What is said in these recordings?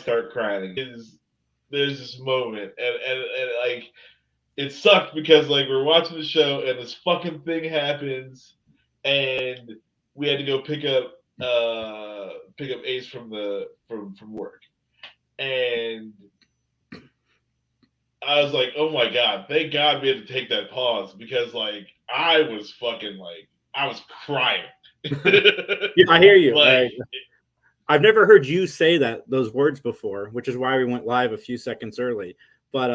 start crying. There's this moment, and like it sucked because like we're watching the show and this fucking thing happens, and we had to go pick up Ace from work, and I was like, oh my god, thank God we had to take that pause because like I was crying. Yeah, I hear you. Like, I've never heard you say those words before, which is why we went live a few seconds early. But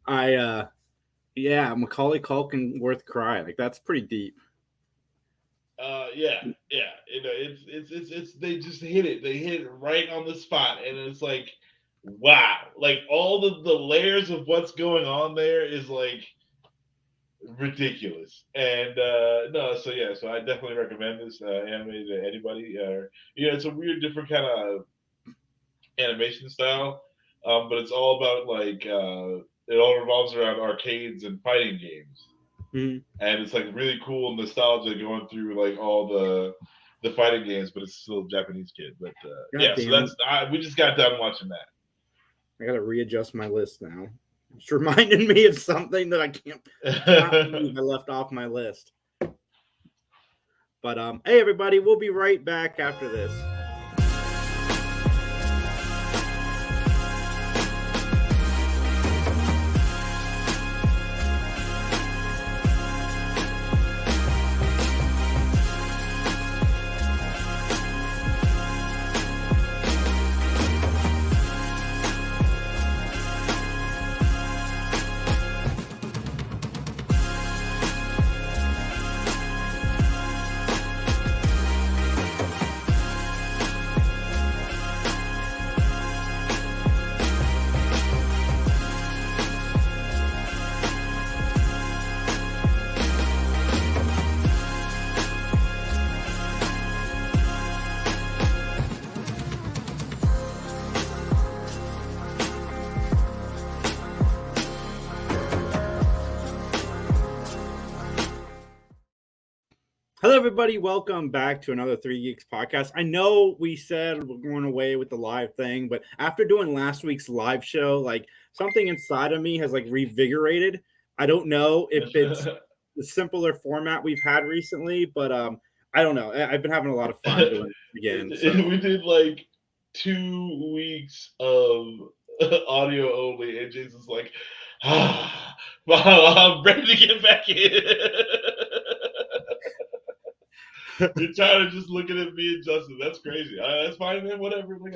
Macaulay Culkin worth cry. Like that's pretty deep. Yeah. You know, it's they just hit it. They hit it right on the spot, and it's like, wow, like all the layers of what's going on there is like ridiculous. And so I definitely recommend this anime to anybody. It's a weird, different kind of animation style, but it's all about like it all revolves around arcades and fighting games. Mm-hmm. And it's like really cool nostalgia going through like all the fighting games, but it's still a Japanese kid. But so we just got done watching that. I gotta readjust my list now. It's reminding me of something that I can't believe I left off my list. But hey everybody, we'll be right back after this. Hello, everybody. Welcome back to another 3 Geeks podcast. I know we said we're going away with the live thing, but after doing last week's live show, like something inside of me has like revigorated. I don't know if it's the simpler format we've had recently, but I don't know. I've been having a lot of fun doing it again. So. We did like 2 weeks of audio only, and Jason's like, I'm ready to get back in. You're tired of just looking at me and Justin. That's crazy. That's fine, man. Whatever. Like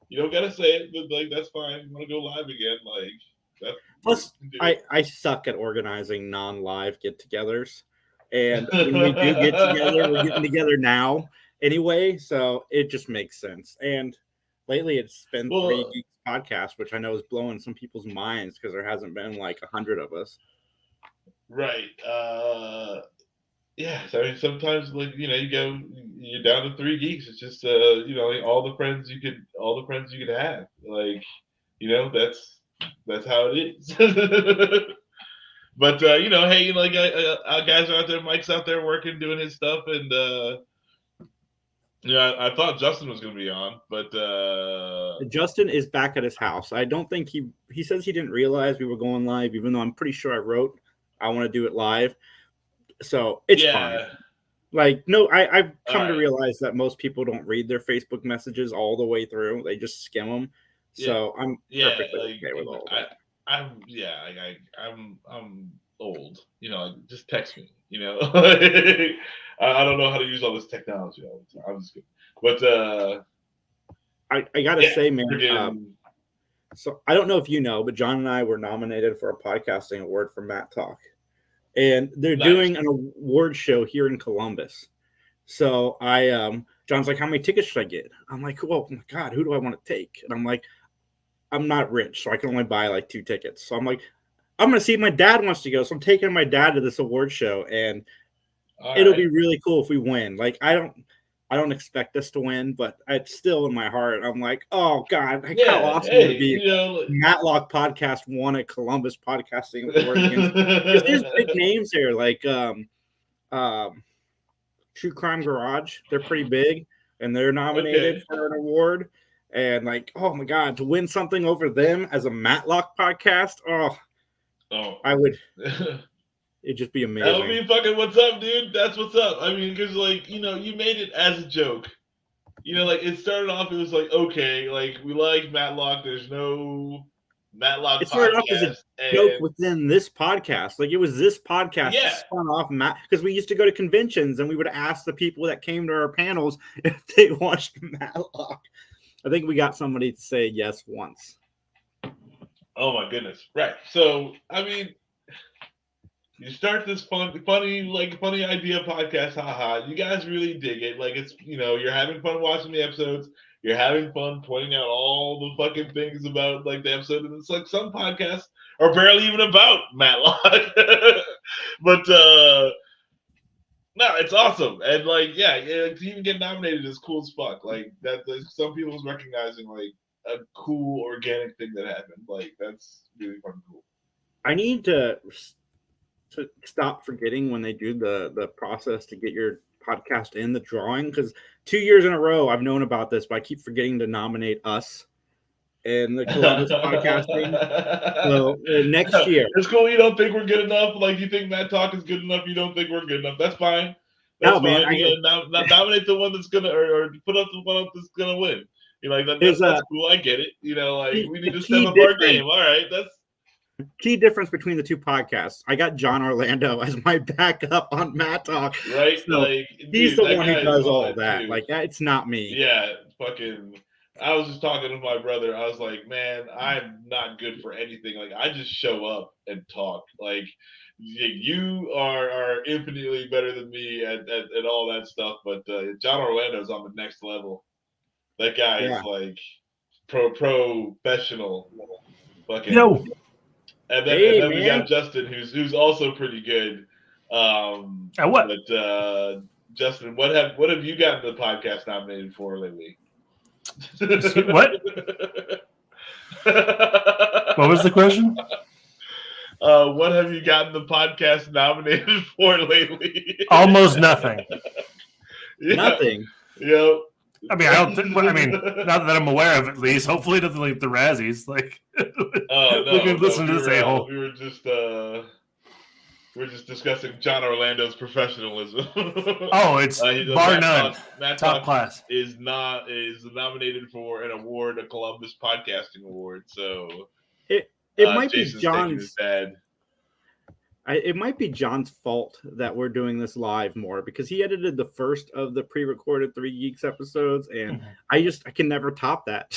you don't gotta say it, but like that's fine. You want to go live again? Like plus, I suck at organizing non-live get-togethers, and when we do get together, we're getting together now anyway, so it just makes sense. And lately, it's been 3 Geeks podcasts, which I know is blowing some people's minds because there hasn't been like 100 of us. Right. Yeah, so I mean, sometimes like you're down to 3 geeks. It's just like all the friends you could have. Like that's how it is. But hey, like our guys are out there, Mike's out there working, doing his stuff, and I thought Justin was going to be on, but Justin is back at his house. I don't think he says he didn't realize we were going live, even though I'm pretty sure I wrote I want to do it live. So it's fine. Like, no, I've come to realize that most people don't read their Facebook messages all the way through. They just skim them. So I'm perfectly okay with all that. I'm old. Just text me. I don't know how to use all this technology all the time. I'm just kidding. But I gotta say, man. So I don't know if you know, but John and I were nominated for a podcasting award for Matt Talk. And they're doing an award show here in Columbus. So John's like, how many tickets should I get? I'm like, well, oh my God, who do I want to take? And I'm like, I'm not rich, so I can only buy like 2 tickets. So I'm like, I'm going to see if my dad wants to go. So I'm taking my dad to this award show, and it'll be really cool if we win. Like, I don't expect us to win, but it's still in my heart. I'm like, oh God, how awesome would it be? Matlock Podcast won a Columbus Podcasting Award. There's big names there, like True Crime Garage. They're pretty big, and they're nominated for an award. And like, oh my God, to win something over them as a Matlock podcast, I would. It'd just be amazing. That would be fucking what's up, dude. That's what's up. I mean, because like, you made it as a joke. Like it started off, it was like, okay, like we like Matlock. There's no Matlock. It started off as a joke within this podcast. Like it was this podcast spun off because we used to go to conventions and we would ask the people that came to our panels if they watched Matlock. I think we got somebody to say yes once. Oh my goodness! Right. So I mean, you start this funny idea podcast. Haha! You guys really dig it. Like it's you're having fun watching the episodes. You're having fun pointing out all the fucking things about like the episode, and it's like some podcasts are barely even about Matlock. But no, it's awesome, and like to even get nominated is cool as fuck. Like that, some people's recognizing like a cool organic thing that happened. Like that's really fucking cool. I need to stop forgetting when they do the process to get your podcast in the drawing, because 2 years in a row I've known about this, but I keep forgetting to nominate us in the Columbus podcasting. So next year, it's cool. You don't think we're good enough? Like you think Matt Talk is good enough? You don't think we're good enough? That's fine. That's fine. Nominate the one that's gonna, or put up the one that's gonna win. Like that's cool. I get it. Like we need to step up our game. All right, that's. Key difference between the two podcasts. I got John Orlando as my backup on Matt Talk. Right? So like, he's the one who does all that. Too. Like, it's not me. Yeah, fucking. I was just talking to my brother. I was like, man, I'm not good for anything. Like, I just show up and talk. Like, you are infinitely better than me at all that stuff. But John Orlando's on the next level. That guy is like professional. Fucking. Yo. And then we got Justin, who's also pretty good. What? But Justin, what have you gotten the podcast nominated for lately? What? What was the question? What have you gotten the podcast nominated for lately? Almost nothing. Nothing. Yep. I mean, not that I'm aware of, at least. Hopefully, nothing like the Razzies. Like, we can listen to this a-hole. We were just discussing John Orlando's professionalism. Oh, it's bar none. Matt Top class is nominated for an award, a Columbus Podcasting Award. So it might Jason's be John's bad. It might be John's fault that we're doing this live more, because he edited the first of the pre-recorded 3 Geeks episodes, and I can never top that.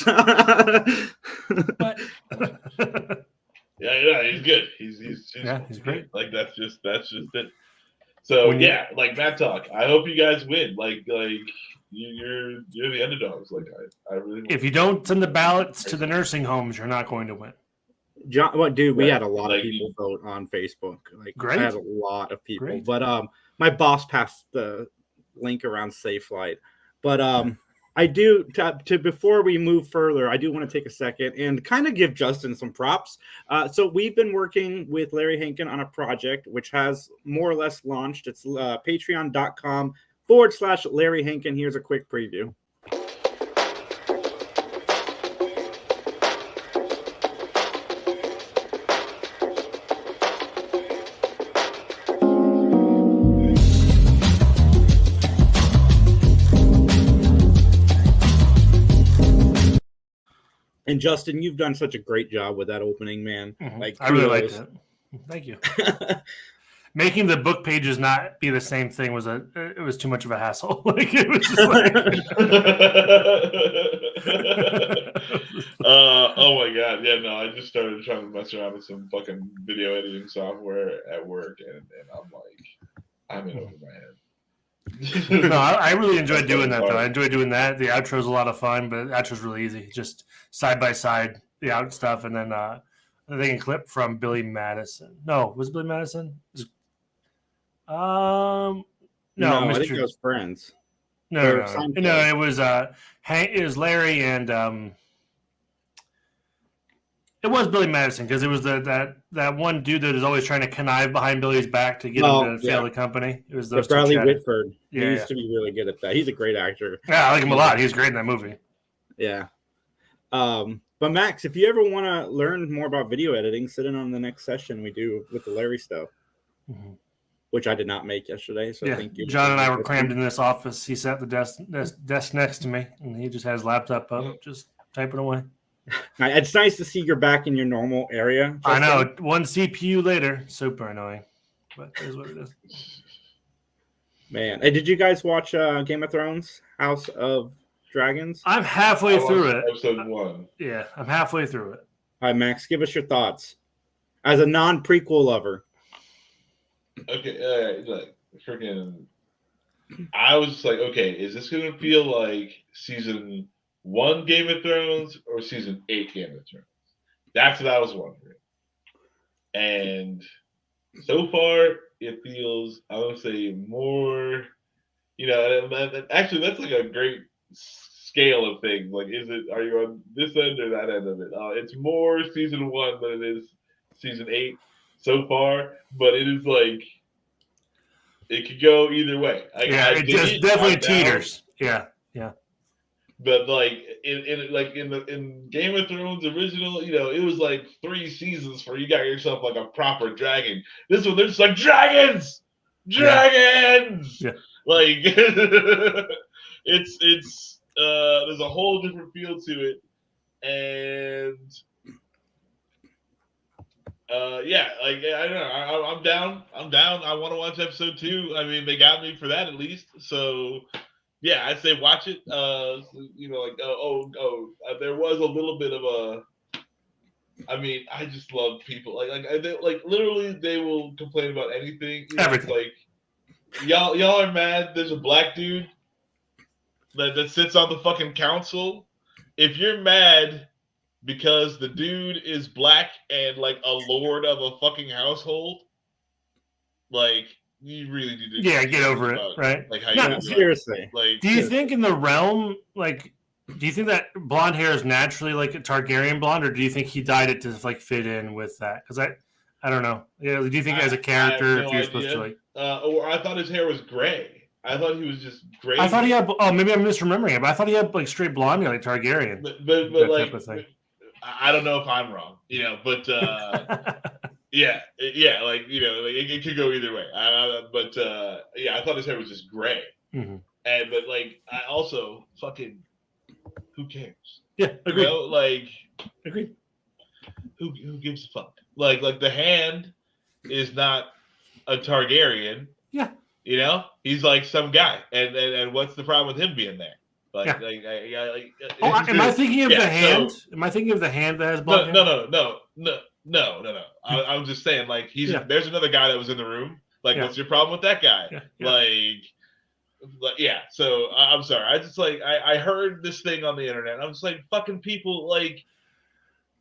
Yeah, he's good. He's great. Like that's just it. So like Matt Talk. I hope you guys win. Like you're the underdogs. Like I really. If you don't send the ballots to the nursing homes, you're not going to win. John, dude, we had a lot of people vote on Facebook. Like, great. I had a lot of people. Great. But my boss passed the link around Safelight. But I do to before we move further, I do want to take a second and kind of give Justin some props. So we've been working with Larry Hankin on a project which has more or less launched. It's patreon.com/Larry Hankin. Here's a quick preview. And Justin, you've done such a great job with that opening, man. Mm-hmm. Like, I really liked it. Thank you. Making the book pages not be the same thing was too much of a hassle. Like it was just like oh my god, yeah, no, I just started trying to mess around with some fucking video editing software at work, and I'm like, I'm in over my head. No, I really enjoyed doing that, though. I enjoyed doing that. The outro's a lot of fun, but the outro's really easy. Just side by side, the out stuff, and then I think a clip from Billy Madison. No, was it Billy Madison? No, I think it was Friends. No, it was Larry and it was Billy Madison, because it was that one dude that is always trying to connive behind Billy's back to get him to fail the company. It was those Bradley Whitford. He used to be really good at that. He's a great actor. Yeah, I like him a lot. He's great in that movie. Yeah. But Max, if you ever want to learn more about video editing, sit in on the next session we do with the Larry stuff, which I did not make yesterday. So thank you. John and I were crammed in this office. He sat at the desk next to me, and he just had his laptop up, just typing away. It's nice to see you're back in your normal area. Justin. I know. One CPU later, super annoying, but it is what it is. Man, hey, did you guys watch Game of Thrones, House of Dragons? I'm halfway through it. Episode 1. Yeah, I'm halfway through it. All right, Max, give us your thoughts as a non-prequel lover. Okay, like freaking. I was just like, okay, is this gonna feel like season 1 Game of Thrones or season 8 Game of Thrones? That's what I was wondering. And so far, it feels, I would say, more. Actually, that's like a great scale of things. Like, are you on this end or that end of it? It's more season 1 than it is season 8 so far, but it is like it could go either way. It just definitely teeters. Yeah. But like in Game of Thrones original, it was like 3 seasons for you got yourself like a proper dragon. This one, they're just like dragons. Yeah. Like it's there's a whole different feel to it, and I don't know. I'm down. I want to watch episode 2. I mean, they got me for that at least. So yeah, I'd say watch it. There was a little bit of a. I mean, I just love people literally they will complain about anything. Everything. Like y'all are mad. There's a black dude that sits on the fucking council. If you're mad because the dude is black and like a lord of a fucking household, like you really need to get over it, right? Like how seriously. Like, do you think in the realm, like, do you think that blonde hair is naturally like a Targaryen blonde, or do you think he dyed it to like fit in with that? Because I don't know. Yeah, do you think as a character, if you're supposed to like? Or I thought his hair was gray. I thought he was just gray. I thought he had. Oh, maybe I'm misremembering it, but I thought he had like straight blonde hair, like Targaryen. But like, type of thing. I don't know if I'm wrong, but yeah, like it could go either way. I thought his hair was just gray, but like I also fucking who cares? Yeah, agreed. Agreed. Who gives a fuck? Like the Hand is not a Targaryen. Yeah. He's like some guy, and what's the problem with him being there? Am I thinking of the Hand? Am I thinking of the Hand that has blonde hair? No. I'm just saying, like there's another guy that was in the room. Like, what's your problem with that guy? Yeah. So I'm sorry. I just I heard this thing on the internet. I'm just like, fucking people, like,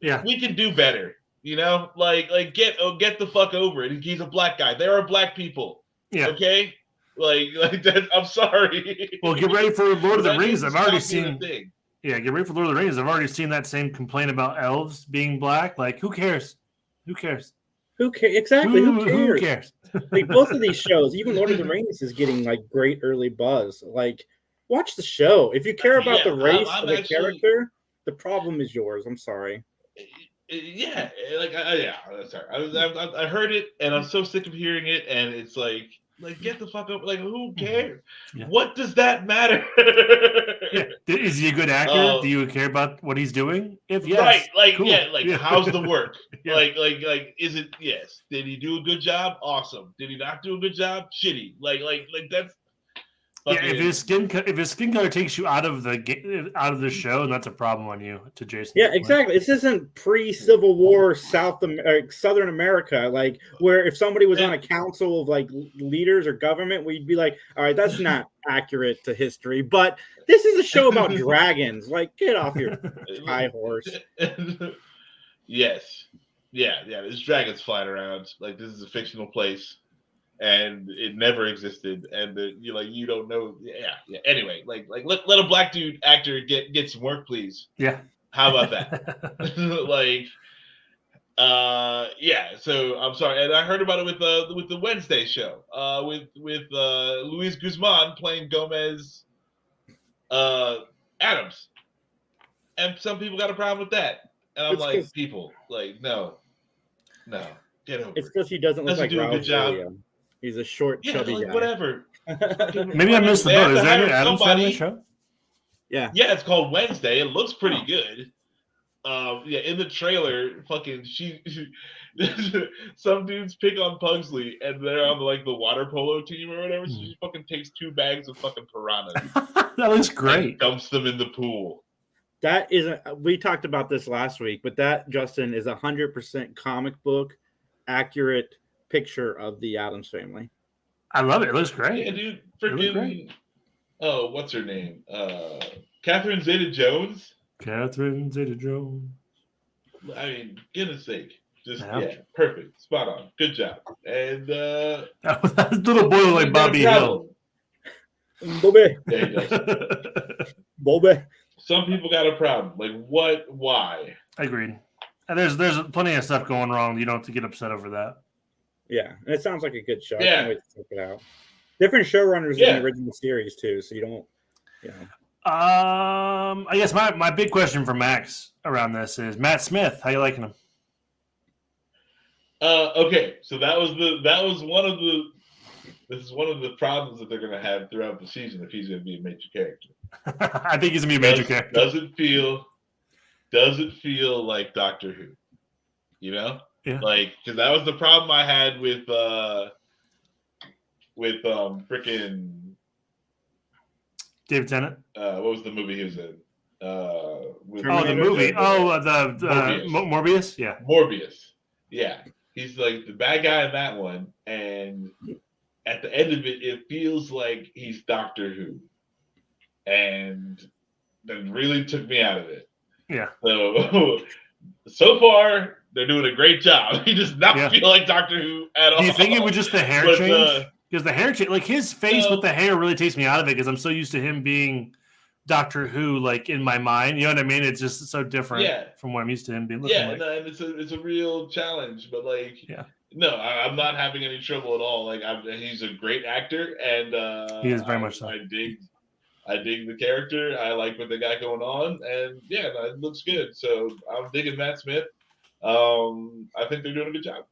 we can do better. Like get the fuck over it. He's a black guy. There are black people. Yeah. Okay. Like that. I'm sorry. Well, get ready for Lord of the Rings. I've already seen. Yeah, get ready for Lord of the Rings. I've already seen that same complaint about elves being black. Like, who cares? Who cares? Who cares? Exactly. Who cares? Like, both of these shows, even Lord of the Rings is getting like great early buzz. Like, watch the show. If you care about the race of the character, the problem is yours. I'm sorry. Yeah, sorry. I heard it, and I'm so sick of hearing it, and it's like get the fuck up. Like, who cares? Yeah. What does that matter? Is he a good actor? Do you care about what he's doing? If yes, right, cool. How's the work? Like, is it? Yes. Did he do a good job? Awesome. Did he not do a good job? Shitty. Like that's. If his skin color takes you out of the show, that's a problem on you, to Jason. Yeah, exactly. This isn't pre-Civil War Southern America, like where if somebody was on a council of like leaders or government, we'd be like, all right, that's not accurate to history. But this is a show about dragons. Like, get off your high horse. Yes. Yeah. There's dragons flying around. Like, this is a fictional place. And it never existed, and you don't know. Yeah. Anyway, like let a black dude actor get some work, please. Yeah. How about that? So I'm sorry, and I heard about it with the Wednesday show, with Luis Guzman playing Gomez Adams. and some people got a problem with that. And I'm like, people, like, no, get over it. It's because he doesn't look like do a good job. He's a short, chubby guy. Whatever. Maybe I missed the boat. Is there an Addams Family show? Yeah. Yeah, it's called Wednesday. It looks pretty good. In the trailer, fucking some dudes pick on Pugsley, and they're on the water polo team or whatever. So she fucking takes 2 bags of fucking piranhas. That looks great. And dumps them in the pool. That isn't. We talked about this last week, but that, Justin, is 100% comic book accurate picture of the Addams Family. I love it. It looks great. Yeah, dude. Freaking. Oh, what's her name? Catherine Zeta-Jones. Catherine Zeta-Jones. I mean, goodness sake. Just, perfect. Spot on. Good job. And, that little boy like Bobby Hill. Bobby. There he goes. Bobby. Some people got a problem. Like, what? Why? Agreed. And there's plenty of stuff going wrong. You don't have to get upset over that. Yeah, and it sounds like a good show. Yeah. I can't wait to check it out. Different showrunners in the original series too, so you don't. I guess my big question for Max around this is Matt Smith. How you liking him? Okay, so this is one of the problems that they're going to have throughout the season if he's going to be a major character. I think he's going to be a major character. Doesn't feel like Doctor Who, Yeah. Because that was the problem I had with freaking David Tennant. What was the movie he was in? The movie. Morbius. Yeah. Morbius. Yeah. He's like the bad guy in that one, and at the end of it, it feels like he's Doctor Who, and that really took me out of it. Yeah. So far, they're doing a great job. He does not feel like Doctor Who at all. Do you think it was just the hair change? Because the hair change, like his face with the hair, really takes me out of it because I'm so used to him being Doctor Who, like in my mind. You know what I mean? It's just so different from what I'm used to him being. And it's a real challenge. But no, I'm not having any trouble at all. Like he's a great actor, and he is very much so. I dig the character. I like what they got going on, and it looks good. So I'm digging Matt Smith. I think they're doing a good job.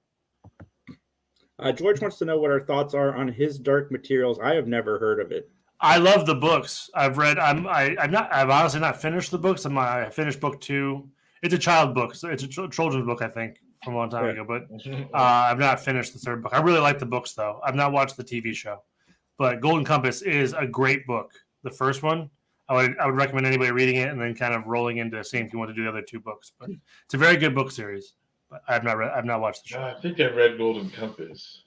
George wants to know what our thoughts are on his Dark Materials. I have never heard of it. I love the books. I've read. I've honestly not finished the books. I finished book 2. It's a child book. So it's a children's book, I think, from a long time ago. But I've not finished the 3rd book. I really like the books, though. I've not watched the TV show. But Golden Compass is a great book. The first one, I would recommend anybody reading it and then kind of rolling into seeing if you want to do the other 2 books. But it's a very good book series. But I've not watched the show. I think I've read Golden Compass.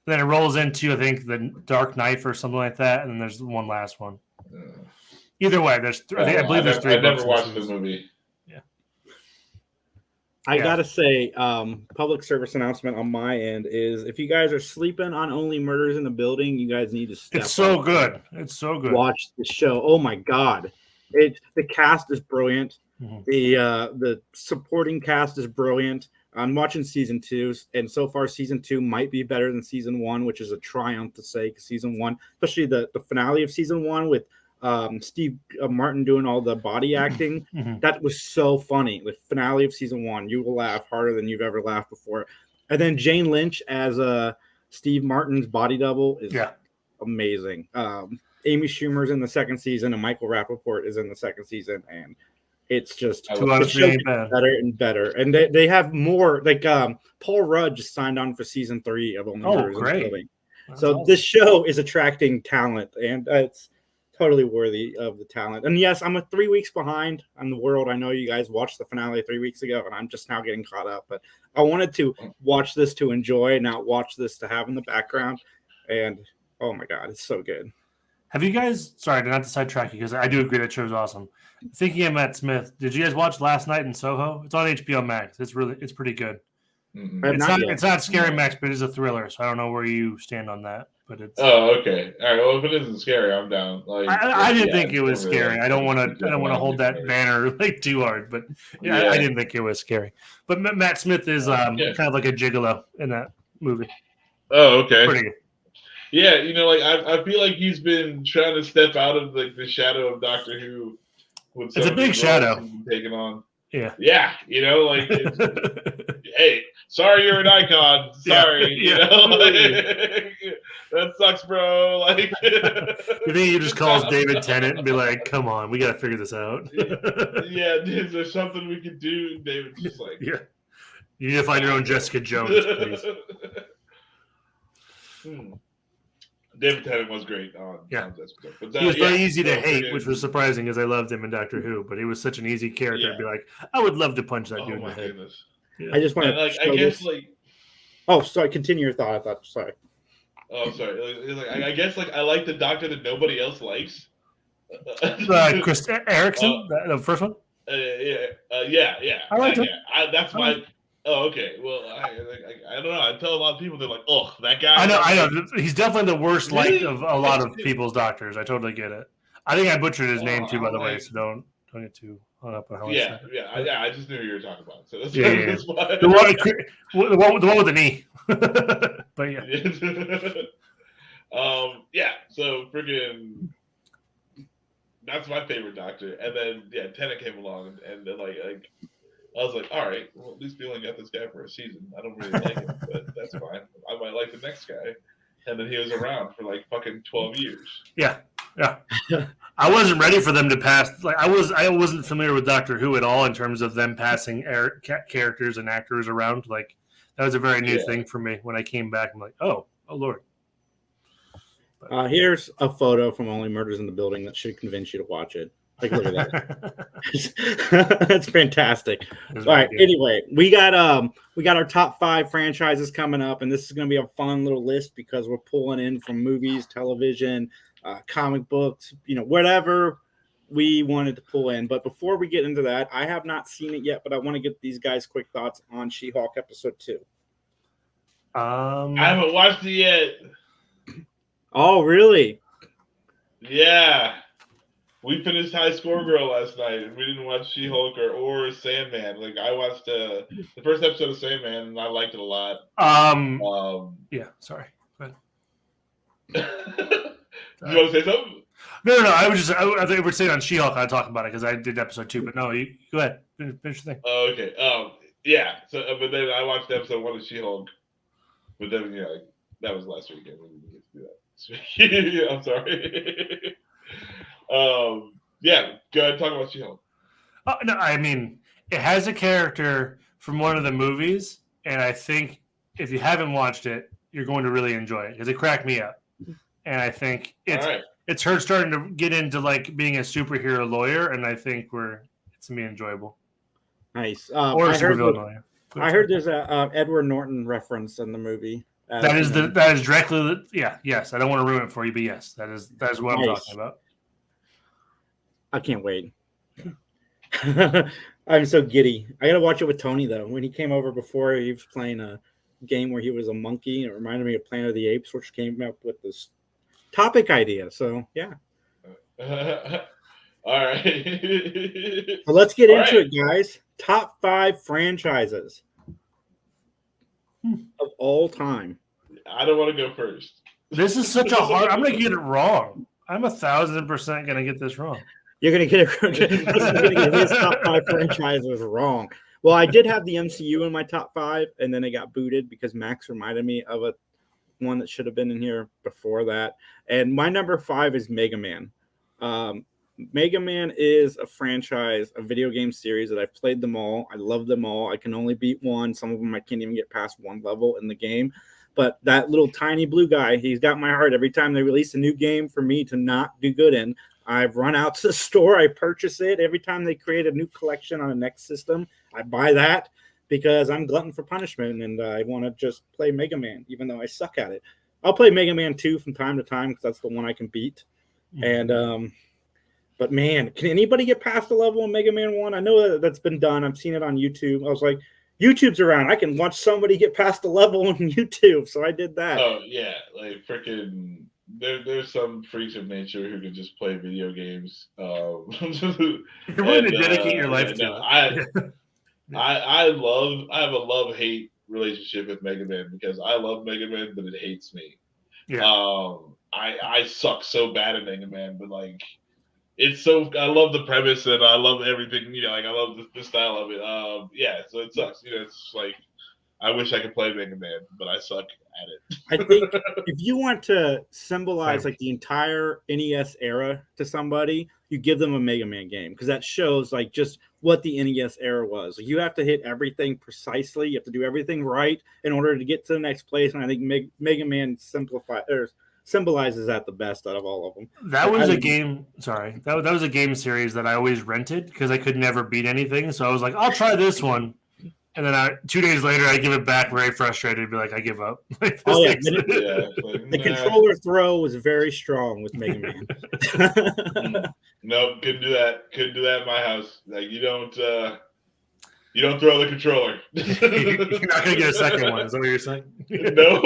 Then it rolls into, I think, the Dark Knife or something like that, and then there's one last one. Either way, there's I believe there's 3 books. I've never watched the movie. Yeah. I gotta say, public service announcement on my end is if you guys are sleeping on Only Murders in the Building, you guys need to step It's so up. good. It's so good. Watch the show. Oh my god. The cast is brilliant. Mm-hmm. The supporting cast is brilliant. I'm watching season 2, and so far season 2 might be better than season 1, which is a triumph to say. Season 1, especially the finale of season 1 with Steve Martin doing all the body acting, that was so funny. The finale of season 1, you will laugh harder than you've ever laughed before. And then Jane Lynch as Steve Martin's body double is amazing. Amy Schumer's in the 2nd season, and Michael Rappaport is in the 2nd season, and it's just better and better. And they have more. Like Paul Rudd just signed on for season 3 of Only Murders in the Building. So awesome. This show is attracting talent, and it's totally worthy of the talent. And yes, I'm 3 weeks behind on the world. I know you guys watched the finale 3 weeks ago, and I'm just now getting caught up. But I wanted to watch this to enjoy, not watch this to have in the background. And oh my god, it's so good. Have you guys? Sorry, not to sidetrack you because I do agree that show's awesome. Thinking of Matt Smith, did you guys watch Last Night in Soho? It's on HBO Max. It's pretty good. Mm-hmm. It's not scary, Max, but it's a thriller. So I don't know where you stand on that. But it's okay. All right. Well, if it isn't scary, I'm down. I didn't think it was scary. I don't want to hold that banner too hard, but I didn't think it was scary. But Matt Smith is kind of like a gigolo in that movie. Oh, okay. Pretty good. Yeah, I feel like he's been trying to step out of the shadow of Doctor Who with it's a big shadow taken on. Yeah. Yeah, you know, like, hey, sorry you're an icon. Sorry, you know, that sucks, bro. Like, you think he just calls David Tennant and be like, "Come on, we got to figure this out." Yeah, is there something we can do? And David's just like, yeah, you need to find your own Jessica Jones, please. David Tennant was great on Jessica. But he was very easy to hate, which was surprising because I loved him in Doctor Who. But he was such an easy character to be like, I would love to punch that dude in the head. Yeah. I just want to. I guess like. Oh, sorry. Continue your thought. I thought. Sorry. Oh, sorry. I guess like I like the Doctor that nobody else likes. Chris Erickson, the first one. Yeah. I liked him. That's my. Oh, okay. Well, I don't know. I tell a lot of people they're like, "Oh, that guy." I know. He's definitely the worst liked of a lot of people's doctors. I totally get it. I think I butchered his name too, by the way. So don't get too hung up on how. I just knew who you were talking about. So that's, that's why. The one with the knee. But yeah. So freaking. That's my favorite Doctor, and then Tennant came along, and then like I was like, all right, well, at least we only got this guy for a season. I don't really like him, but that's fine. I might like the next guy. And then he was around for like fucking 12 years. Yeah. I wasn't ready for them to pass. Like I wasn't familiar with Doctor Who at all in terms of them passing characters and actors around. Like that was a very new thing for me when I came back. I'm like, oh Lord. Here's a photo from Only Murders in the Building that should convince you to watch it. Like, look at that. That's fantastic. All right. Good. Anyway, we got our top 5 franchises coming up, and this is going to be a fun little list because we're pulling in from movies, television, comic books, whatever we wanted to pull in. But before we get into that, I have not seen it yet, but I want to get these guys' quick thoughts on She-Hulk episode 2. I haven't watched it yet. Oh, really? Yeah. We finished High Score Girl last night, and we didn't watch She-Hulk or Sandman. Like I watched the first episode of Sandman, and I liked it a lot. Yeah. Sorry. Go ahead. You want to say something? No. I think we're saying on She-Hulk. I talk about it because I did episode 2, but no, you go ahead. Finish your thing. Oh, okay. Yeah. So, but then I watched episode 1 of She-Hulk, but then that was last weekend. We didn't get to do that. I'm sorry. Yeah, go ahead and talk about She-Hulk. No, I mean, it has a character from one of the movies, and I think if you haven't watched it, you're going to really enjoy it because it cracked me up. And I think it's her starting to get into like being a superhero lawyer, and I think it's gonna be enjoyable. Nice. Or a supervillain lawyer. I heard there's a Edward Norton reference in the movie. That is directly yes. I don't want to ruin it for you, but yes, that is what I'm talking about. I can't wait. I'm so giddy. I gotta watch it with Tony though. When he came over before, he was playing a game where he was a monkey. It reminded me of Planet of the Apes, which came up with this topic idea. So yeah. All right. So let's get into it, guys. Top 5 franchises of all time. I don't want to go first. This is such a hard. I'm gonna get it wrong. I'm 1,000% gonna get this wrong. You're gonna get his top 5 franchises wrong. Well, I did have the MCU in my top 5, and then it got booted because Max reminded me of one that should have been in here before that. And my number 5 is Mega Man. Mega Man is a franchise, a video game series that I've played them all. I love them all. I can only beat one. Some of them I can't even get past one level in the game. But that little tiny blue guy, he's got my heart. Every time they release a new game for me to not do good in, I've run out to the store. I purchase it. Every time they create a new collection on the next system, I buy that because I'm glutton for punishment and I want to just play Mega Man, even though I suck at it. I'll play Mega Man 2 from time to time because that's the one I can beat. And but man, can anybody get past the level in Mega Man 1? I know that's been done. I've seen it on YouTube. I was like, YouTube's around. I can watch somebody get past the level on YouTube. So I did that. Oh, yeah. Like, freaking, there's some freaks of nature who can just play video games. You're willing to dedicate your life to it. I have a love-hate relationship with Mega Man because I love Mega Man, but it hates me. Yeah. I suck so bad at Mega Man, but like, it's so I love the premise and I love everything. Like I love the style of it. Yeah, so it sucks. It's like I wish I could play Mega Man, but I suck at it. I think if you want to symbolize like the entire NES era to somebody, you give them a Mega Man game because that shows like just what the NES era was. Like, you have to hit everything precisely. You have to do everything right in order to get to the next place. And I think Mega Man symbolizes that the best out of all of them. That was a game. Sorry, that was a game series that I always rented because I could never beat anything. So I was like, I'll try this one. And then 2 days later, I give it back, very frustrated, be like, I give up. The controller throw was very strong with Mega Man. Nope, couldn't do that. Couldn't do that in my house. Like you don't throw the controller. You're not gonna get a second one. Is that what you're saying? Nope.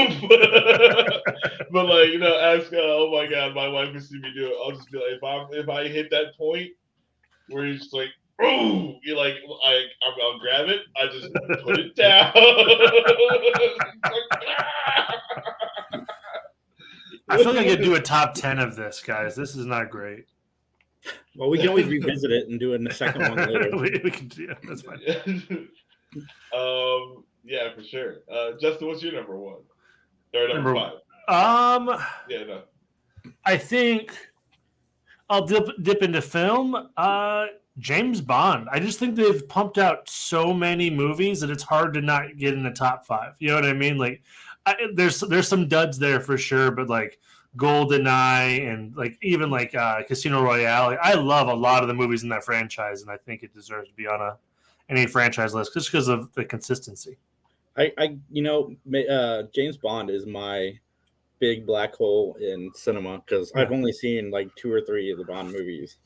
But like ask. Oh my God, my wife can see me do it. I'll just be like, if I hit that point where he's just like. Oh, you're like, I'll grab it. I just put it down. I feel like I could do a top 10 of this, guys. This is not great. Well, we can always revisit it and do a second one later. we can do it. That's fine. Yeah, for sure. Justin, what's your number one? Or number 5? Yeah, no. I think I'll dip into film. James Bond. I just think they've pumped out so many movies that it's hard to not get in the top 5. You know what I mean? Like, there's some duds there for sure, but like GoldenEye and like even like Casino Royale. Like, I love a lot of the movies in that franchise, and I think it deserves to be on any franchise list just because of the consistency. James Bond is my big black hole in cinema because I've only seen like 2 or 3 of the Bond movies.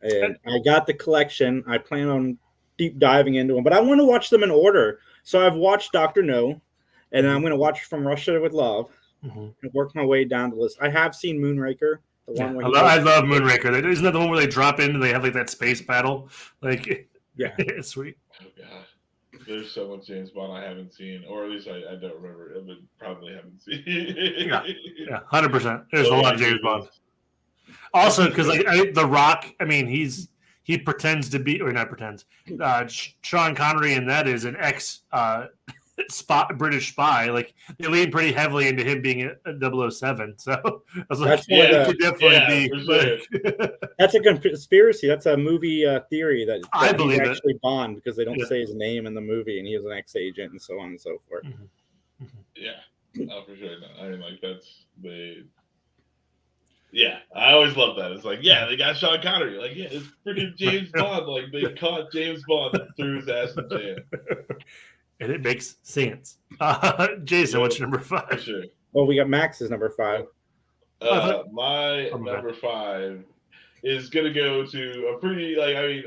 And I got the collection. I plan on deep diving into them, but I want to watch them in order. So I've watched Dr. No, and I'm going to watch From Russia with Love and work my way down the list. I have seen Moonraker. The one where I love Moonraker. Isn't that the one where they drop in and they have like that space battle? Like, yeah, it's sweet. Oh God, there's so much James Bond I haven't seen, or at least I don't remember. But probably haven't seen. Yeah, 100%. There's a lot of James Bond. Also, because like The Rock, I mean, he pretends to be, or not pretends. Sean Connery, and that is an ex British spy. Like they lean pretty heavily into him being a 007. So I was like, it could definitely be. Sure. That's a conspiracy. That's a movie theory that I believe he's actually Bond because they don't say his name in the movie, and he was an ex-agent and so on and so forth. Yeah, for sure. No, I mean, like that's the. Yeah, I always love that. It's like, they got Sean Connery. Like, it's freaking James Bond. Like, they caught James Bond and threw his ass in jail. And it makes sense. Jason, what's your number 5? For sure. Well, we got Max's number 5. My number 5 is going to go to a pretty, like, I mean,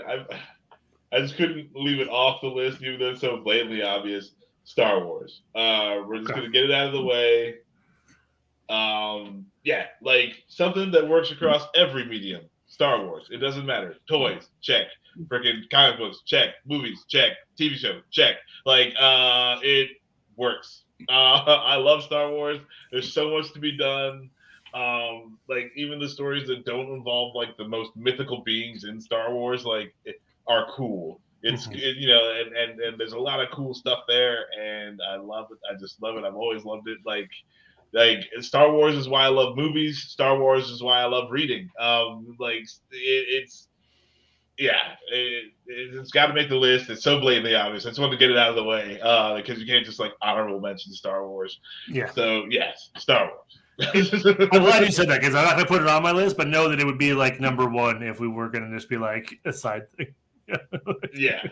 I just couldn't leave it off the list, even though it's so blatantly obvious. Star Wars. We're just going to get it out of the way. Like something that works across every medium. Star Wars. It doesn't matter. Toys, check. Freaking comic books, check. Movies, check. TV show, check. Like, it works. I love Star Wars. There's so much to be done. Like even the stories that don't involve like the most mythical beings in Star Wars, like are cool. It's and there's a lot of cool stuff there, and I love it. I just love it. I've always loved it. Like Star Wars is why I love movies. Star Wars is why I love reading. It's got to make the list. It's so blatantly obvious. I just wanted to get it out of the way because you can't just like honorable mention Star Wars. Yeah. So yes, Star Wars. I'm glad you said that because I'm not gonna put it on my list, but know that it would be like number 1 if we were gonna just be like a side thing. Yeah,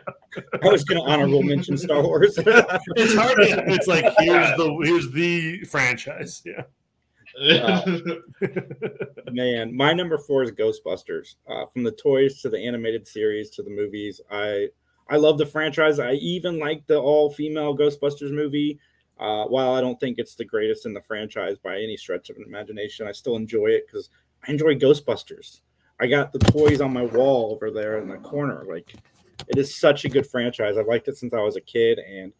I was going to honorable mention Star Wars. It's hard. It's like here's the franchise. Yeah. Man, my number 4 is Ghostbusters. From the toys to the animated series to the movies, I love the franchise. I even like the all-female Ghostbusters movie. While I don't think it's the greatest in the franchise by any stretch of an imagination, I still enjoy it because I enjoy Ghostbusters. I got the toys on my wall over there in the corner. Like, it is such a good franchise. I've liked it since I was a kid. And,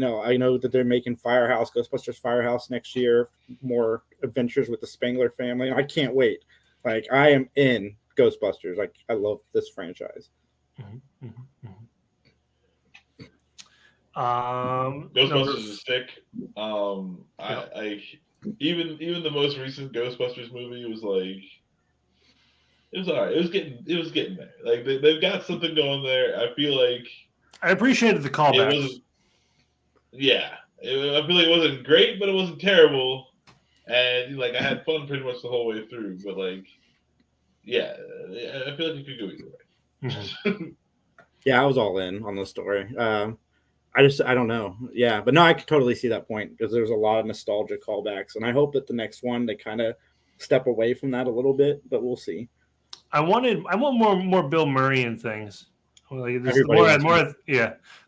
I know that they're making Ghostbusters Firehouse next year, more adventures with the Spengler family. I can't wait. Like, I am in Ghostbusters. Like I love this franchise. Ghostbusters is sick. I even the most recent Ghostbusters movie was like, it was alright. It was getting there. Like they've got something going there. I feel like I appreciated the callbacks. I feel like it wasn't great, but it wasn't terrible. And like I had fun pretty much the whole way through. But like, yeah, I feel like it could go either way. Yeah, I was all in on the story. I don't know. Yeah, but no, I could totally see that point because there's a lot of nostalgia callbacks, and I hope that the next one they kind of step away from that a little bit, but we'll see. I want more Bill Murray and things. Like the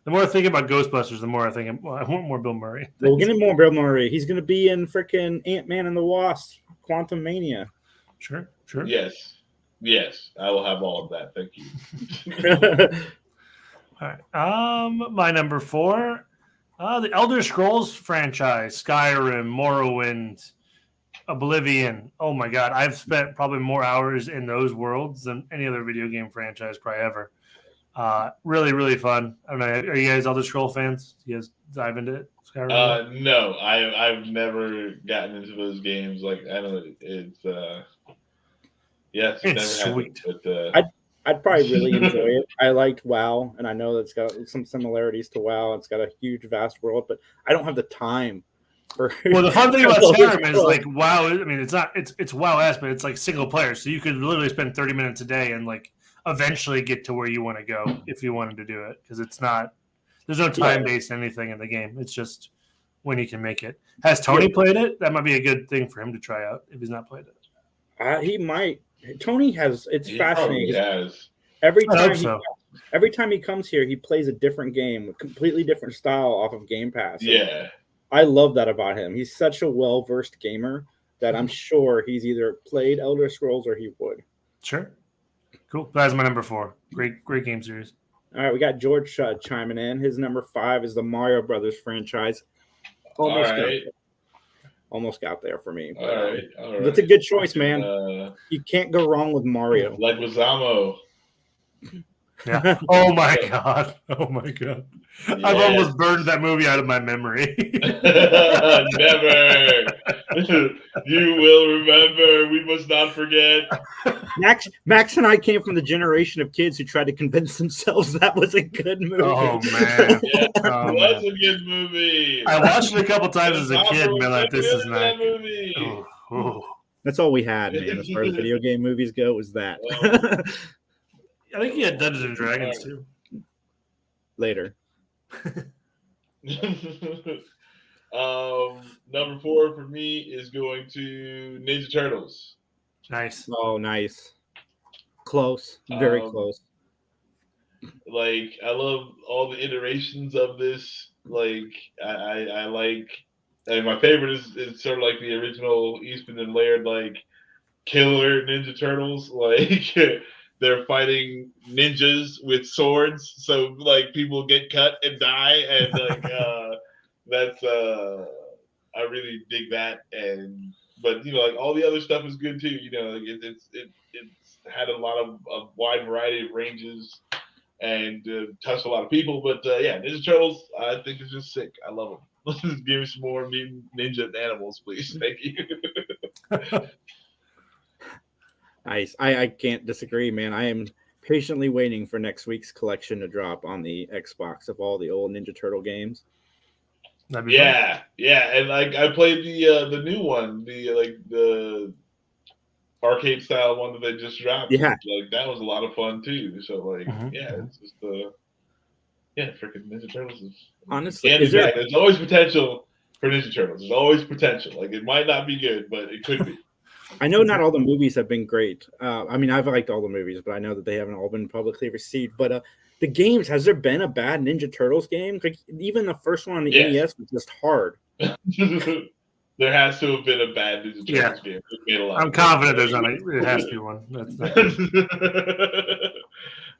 more I think about Ghostbusters, the more I think I want more Bill Murray. We'll get him more Bill Murray. He's going to be in freaking Ant-Man and the Wasp, Quantum Mania. Sure. Yes, I will have all of that. Thank you. All right. My number 4, the Elder Scrolls franchise, Skyrim, Morrowind, Oblivion. Oh my God, I've spent probably more hours in those worlds than any other video game franchise probably ever. Really, really fun. I don't know. Are you guys Elder Scroll fans? You guys dive into it? Skyrim? No, I've never gotten into those games. Like I don't know, it's sweet. Happened, but, I'd probably really enjoy it. I liked WoW, and I know that's got some similarities to WoW. It's got a huge, vast world, but I don't have the time for. Well, the fun thing about Skyrim is like WoW. I mean, it's WoW-esque, but it's like single player, so you could literally spend 30 minutes a day and like eventually get to where you want to go if you wanted to do it, because it's not. There's no time-based anything in the game. It's just when you can make it. Has Tony played it? That might be a good thing for him to try out if he's not played it. He might. Tony has. It's fascinating. Has. Every time he comes here, he plays a different game, a completely different style off of Game Pass. Yeah, I love that about him. He's such a well-versed gamer that I'm sure he's either played Elder Scrolls or he would. Sure, cool. That's my number 4. Great game series. All right, we got George chiming in. His number 5 is the Mario Brothers franchise. Almost got there for me. But, all right. That's a good choice, man. You can't go wrong with Mario. Like Wazamo. Yeah. Oh my god. Yes. I've almost burned that movie out of my memory. Never. You will remember. We must not forget. Max and I came from the generation of kids who tried to convince themselves that was a good movie. Oh man. That's a good movie. I watched it a couple times as a kid and been like, this is not movie. That's all we had, man. As far as video game movies go, was that. I think he had Dungeons and Dragons too. Later. Number 4 for me is going to Ninja Turtles. Nice. Oh, nice. Close. Very close. Like, I love all the iterations of this. Like, I like, and my favorite is sort of like the original Eastman and Laird, like, killer Ninja Turtles. Like, they're fighting ninjas with swords, so like people get cut and die, and like that's I really dig that. And but you know, like all the other stuff is good too. You know, like it's had a lot of a wide variety of ranges and touched a lot of people. But yeah, Ninja Turtles, I think it's just sick. I love them. Let's give me some more ninja animals, please. Thank you. Nice. I can't disagree, man. I am patiently waiting for next week's collection to drop on the Xbox of all the old Ninja Turtle games. Yeah, and like I played the new one, the arcade style one that they just dropped. Yeah, like that was a lot of fun too. So like, it's just freaking Ninja Turtles is honestly. There's always potential for Ninja Turtles. There's always potential. Like it might not be good, but it could be. I know not all the movies have been great. I mean, I've liked all the movies, but I know that they haven't all been publicly received. But the games, has there been a bad Ninja Turtles game? Like even the first one on the NES was just hard. There has to have been a bad Ninja Turtles game. I'm confident there's not. It has to be one. That's not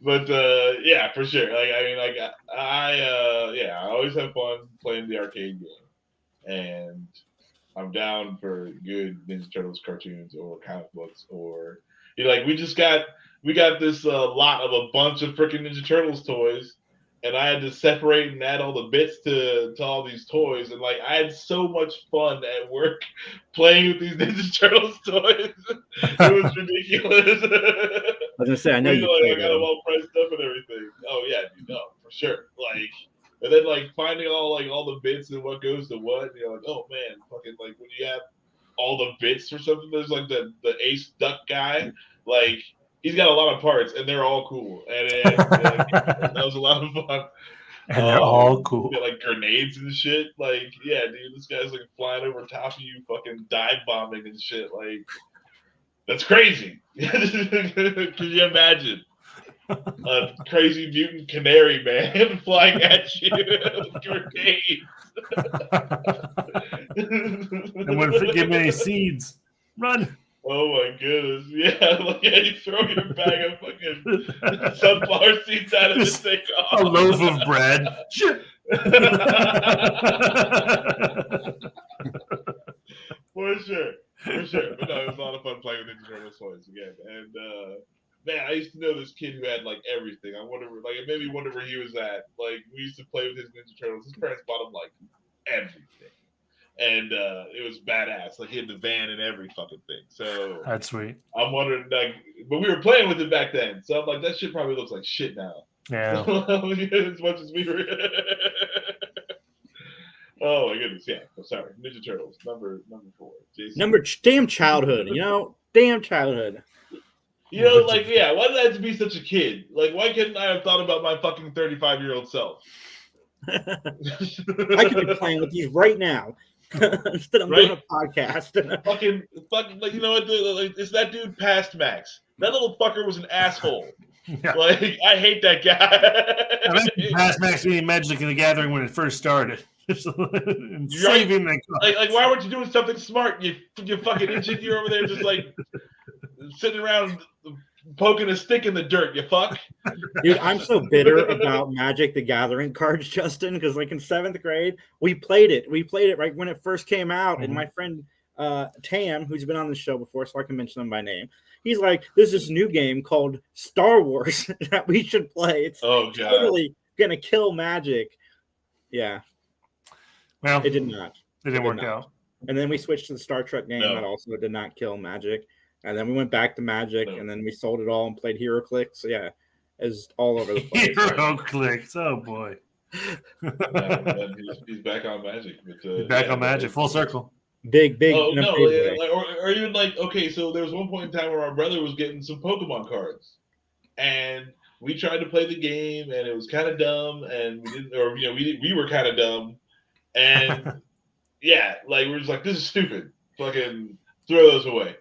But yeah, for sure. Like I mean, like I always have fun playing the arcade game, and I'm down for good Ninja Turtles cartoons or comic books, or like we just got we got this lot of a bunch of freaking Ninja Turtles toys, and I had to separate and add all the bits to all these toys, and like I had so much fun at work playing with these Ninja Turtles toys. It was ridiculous. I was gonna say, I know you like, I got them all priced up and everything. Oh yeah, dude, no, for sure. Like, and then like finding all the bits and what goes to what, and you're like, oh man, fucking like when you have all the bits for something, there's like the Ace Duck guy, like he's got a lot of parts and they're all cool, and that was a lot of fun. And they're all cool. Like grenades and shit. Like, yeah, dude, this guy's like flying over top of you, fucking dive bombing and shit. Like, that's crazy. Can you imagine a crazy mutant canary man flying at you with grenades? And wouldn't forgive any seeds. Run. Oh my goodness. Yeah, like you throw your bag of fucking sunflower seeds out of this thing. A loaf of bread. Shit. For sure. But no, it was a lot of fun playing with Ninja Turtles toys again. And man, I used to know this kid who had like everything. I wonder, like, it made me wonder where he was at. Like, we used to play with his Ninja Turtles. His parents bought him like everything. And it was badass. Like, he had the van and every fucking thing. So that's sweet. I'm wondering, like, but we were playing with it back then. So I'm like, that shit probably looks like shit now. Yeah. As much as we were. Oh my goodness, yeah. Oh, sorry, Ninja Turtles, number 4. Jason. Damn childhood, damn childhood. Like, yeah. Why did I have to be such a kid? Like, why couldn't I have thought about my fucking 35-year-old self? I could be playing with these right now instead of doing a podcast. fucking, like, you know what? Like, it's that dude past Max. That little fucker was an asshole. Yeah. Like, I hate that guy. I think past Max being Magic in the Gathering when it first started. Saving like, why weren't you doing something smart? You fucking idiot! You're over there just like sitting around poking a stick in the dirt. You fuck. Dude, I'm so bitter about Magic the Gathering cards, Justin, because like in 7th grade we played it. We played it right when it first came out, and my friend Tam, who's been on the show before, so I can mention him by name. He's like, "There's this new game called Star Wars that we should play. It's totally gonna kill Magic." Yeah. Well, it did not. It didn't work out. And then we switched to the Star Trek game that also did not kill Magic. And then we went back to Magic, and then we sold it all and played Hero Clicks. So yeah, it's all over the place. Hero Clicks, oh boy. He's back on Magic. But, he's back on Magic, full circle. Big. Oh no, or even like, okay, so there was one point in time where our brother was getting some Pokemon cards, and we tried to play the game, and it was kind of dumb, and we didn't, or we were kind of dumb. And yeah, like we're just like, this is stupid. Fucking throw those away.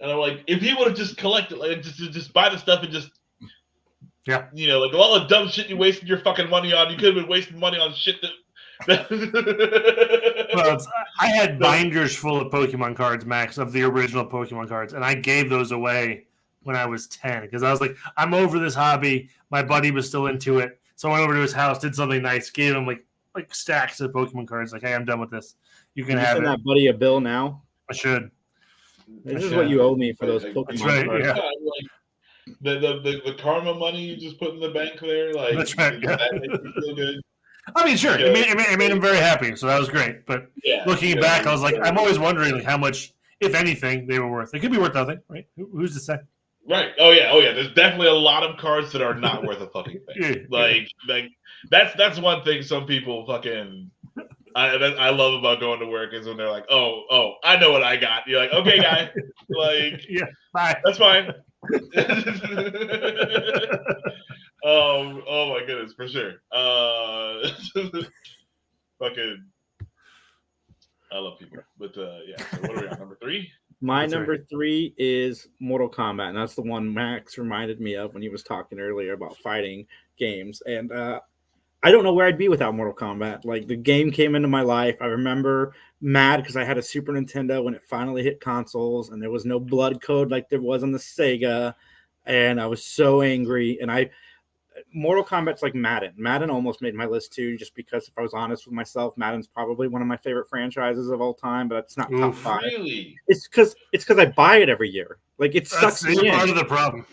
And I'm like, if he would have just collected, like just buy the stuff and just, like all the dumb shit you wasted your fucking money on, you could have been wasting money on shit that. Well, I had binders full of Pokemon cards, Max, of the original Pokemon cards, and I gave those away when I was 10 because I was like, I'm over this hobby. My buddy was still into it, so I went over to his house, did something nice, gave him like stacks of Pokemon cards. Like, hey, I'm done with this. You can have send that buddy a bill now. I should. This is what you owe me for those Pokemon That's right, cards. Yeah. Like the karma money you just put in the bank there, like that's right. That makes you feel good. I mean, sure. It made him very happy, so that was great. But looking back, I was like, I'm always wondering like how much, if anything, they were worth. They could be worth nothing, right? Who's to say? Right. Oh yeah. There's definitely a lot of cards that are not worth a fucking thing. Like that's one thing some people fucking I love about going to work is when they're like, oh, I know what I got. You're like, okay, guy. Like, bye. That's fine. Oh my goodness, for sure. Fucking, I love people, but yeah. So what are we on, number 3? My number 3 is Mortal Kombat, and that's the one Max reminded me of when he was talking earlier about fighting games. And I don't know where I'd be without Mortal Kombat. Like, the game came into my life. I remember mad because I had a Super Nintendo when it finally hit consoles, and there was no blood code like there was on the Sega, and I was so angry. And Mortal Kombat's like Madden. Madden almost made my list too, just because if I was honest with myself, Madden's probably one of my favorite franchises of all time, but it's not top 5. Really? It's because I buy it every year. Like, it sucks me in. Part of the problem.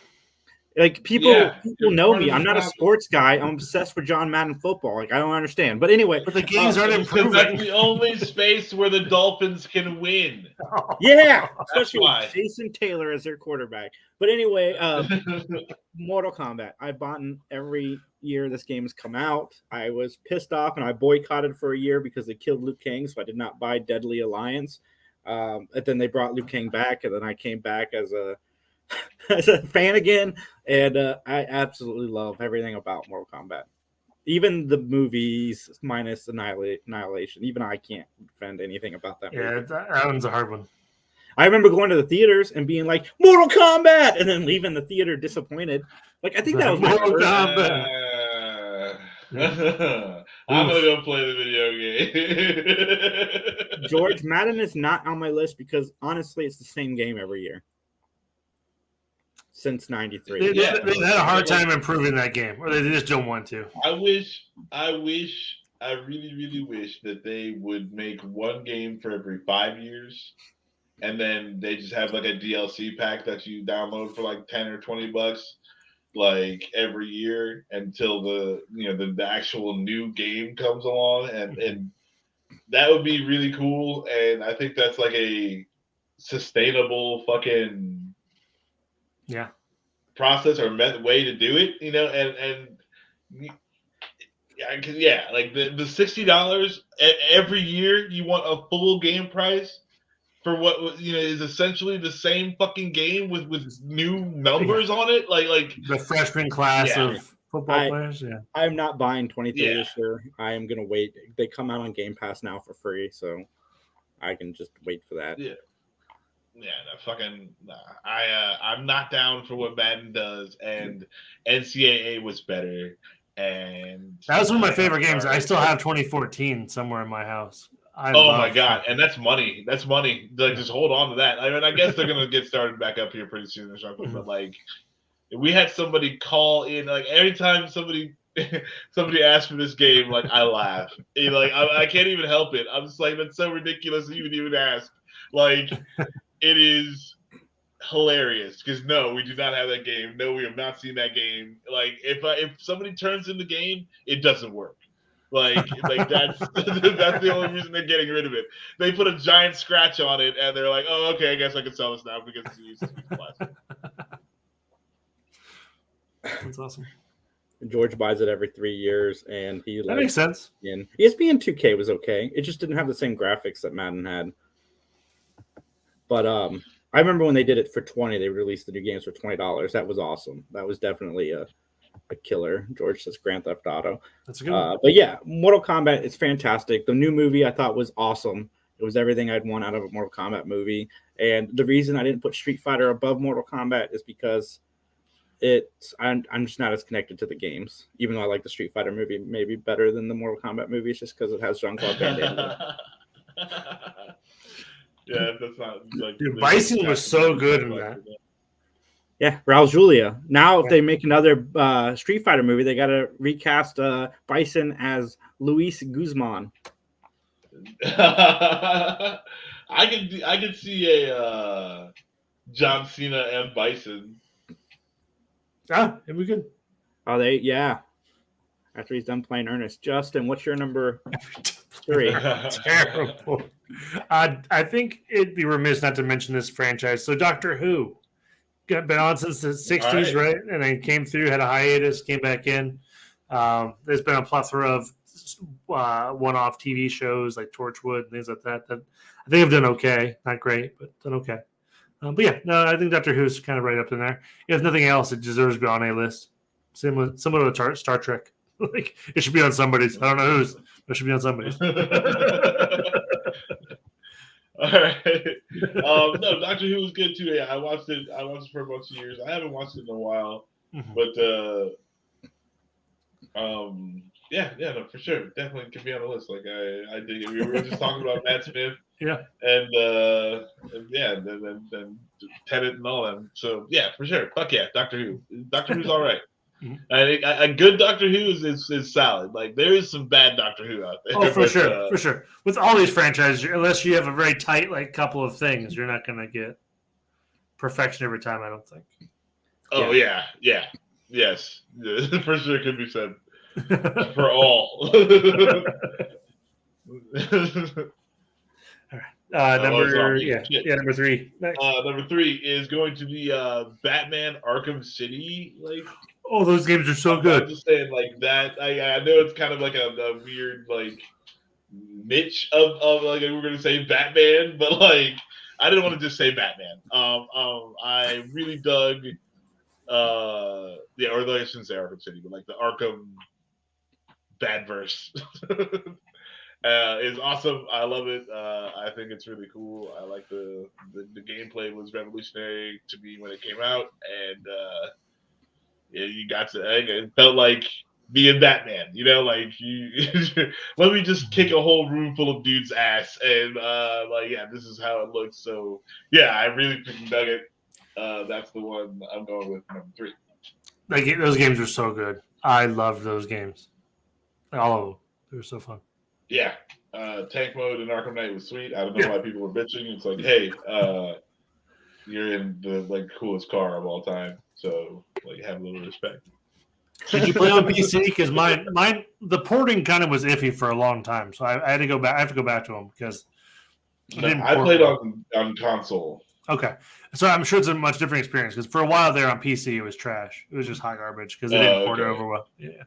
Like people know me. I'm not a problem. sports guy. I'm obsessed with John Madden football. Like I don't understand. But anyway, but the games aren't improving. That's the only space where the Dolphins can win. Yeah, especially with Jason Taylor as their quarterback. But anyway, Mortal Kombat. I've bought every year this game has come out. I was pissed off and I boycotted for a year because they killed Liu Kang, so I did not buy Deadly Alliance. And then they brought Liu Kang back, and then I came back as a fan again, and I absolutely love everything about Mortal Kombat. Even the movies minus Annihilation. Even I can't defend anything about that movie. Yeah, that one's a hard one. I remember going to the theaters and being like, Mortal Kombat! And then leaving the theater disappointed. Like, I think that was Mortal Kombat. I'm going to go play the video game. George, Madden is not on my list because, honestly, it's the same game every year. Since 93. They had a hard time improving that game, or they just don't want to. I really, really wish that they would make one game for every 5 years, and then they just have like a DLC pack that you download for like $10 or $20, like every year until the actual new game comes along, and that would be really cool. And I think that's like a sustainable fucking process or way to do it, and like the $60 every year, you want a full game price for what is essentially the same fucking game with new numbers on it, like the freshman class of football players. Yeah, I'm not buying 23 this year. I am gonna wait. They come out on Game Pass now for free, so I can just wait for that. I'm not down for what Madden does, and NCAA was better, and that was one of my favorite games. I still have 2014 somewhere in my house. Oh my god, and that's money. That's money. Like, just hold on to that. I mean, I guess they're gonna get started back up here pretty soon or something. But like, we had somebody call in. Like every time somebody asks for this game, like I laugh. I can't even help it. I'm just like, that's so ridiculous that you would even ask. Like, it is hilarious because no, we do not have that game. No, we have not seen that game. Like, if somebody turns in the game, it doesn't work. Like that's the only reason they're getting rid of it. They put a giant scratch on it, and they're like, "Oh, okay, I guess I can sell this now because it's used plastic." That's awesome. George buys it every 3 years, and that makes sense. And ESPN 2K was okay. It just didn't have the same graphics that Madden had. But I remember when they did it for $20, they released the new games for $20. That was awesome. That was definitely a killer. George says Grand Theft Auto. That's a good one. But yeah, Mortal Kombat is fantastic. The new movie I thought was awesome. It was everything I'd want out of a Mortal Kombat movie. And the reason I didn't put Street Fighter above Mortal Kombat is because I'm just not as connected to the games. Even though I like the Street Fighter movie maybe better than the Mortal Kombat movie, it's just because it has Jean-Claude Van Damme. Yeah, that's not like. Dude, Bison was so good in that. Yeah, Raul Julia. Now, if they make another Street Fighter movie, they got to recast Bison as Luis Guzman. I could see a John Cena and Bison. It'd be good. Oh, after he's done playing Ernest. Justin, what's your number 3? Terrible. I think it'd be remiss not to mention this franchise. So Doctor Who. Been on since the 60s, right? And then came through, had a hiatus, came back in. There's been a plethora of one-off TV shows like Torchwood and things like that I think have done okay. Not great, but done okay. But yeah, no, I think Doctor Who's kind of right up in there. If nothing else, it deserves to be on a list. Similar to Star Trek. Like, it should be on somebody's. I don't know whose, but it should be on somebody's. All right. No, Doctor Who was good too. Yeah, I watched it for a bunch of years. I haven't watched it in a while, but no, for sure, definitely could be on the list. Like I dig it. We were just talking about Matt Smith, and then Tenet and all them. So yeah, for sure. Fuck yeah, Doctor Who. Doctor Who's all right. I think a good Doctor Who is solid. Like, there is some bad Doctor Who out there. Oh, for sure. With all these franchises, unless you have a very tight couple of things, you're not going to get perfection every time. I don't think. Oh yeah. Yes, for sure could be said for all. Number 3. Next. Number 3 is going to be Batman Arkham City. Like, oh, those games are so good. I'm just saying, like that. I know it's kind of like a weird like niche of like we're gonna say Batman, but like I didn't want to just say Batman. I really dug. Or I shouldn't say Arkham City, but like the Arkham Badverse. Is awesome. I love it. I think it's really cool. I like the gameplay was revolutionary to me when it came out, and you got to. It felt like being Batman. You know, like you let me just kick a whole room full of dudes' ass, and this is how it looks. So yeah, I really freaking dug it. That's the one I'm going with, number 3. Like, those games are so good. I loved those games. All of them. They were so fun. Yeah. Tank mode in Arkham Knight was sweet. I don't know why people were bitching. It's like, hey, you're in the like coolest car of all time, so like have a little respect. Did you play on PC? Because mine the porting kind of was iffy for a long time, so I had to go back. I have to go back to them because I played on console. Okay, so I'm sure it's a much different experience because for a while there on PC it was trash. It was just hot garbage because they didn't port it over well. Yeah.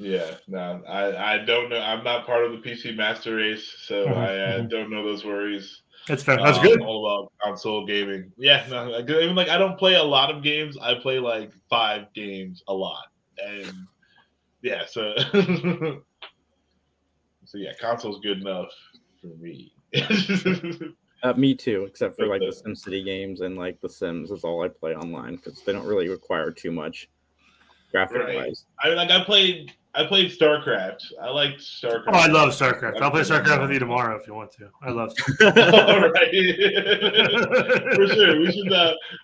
Yeah, no, I don't know. I'm not part of the PC Master Race, so I don't know those worries. That's fair. That's good. All about console gaming. Yeah, no, even like I don't play a lot of games. I play like 5 games a lot, and yeah, so yeah, console's good enough for me. Me too, except for like the SimCity games and like The Sims is all I play online because they don't really require too much graphic wise. I mean, like I played StarCraft. I liked StarCraft. Oh, I love StarCraft. I'll play StarCraft with you tomorrow if you want to. I love StarCraft. All right. For sure. We should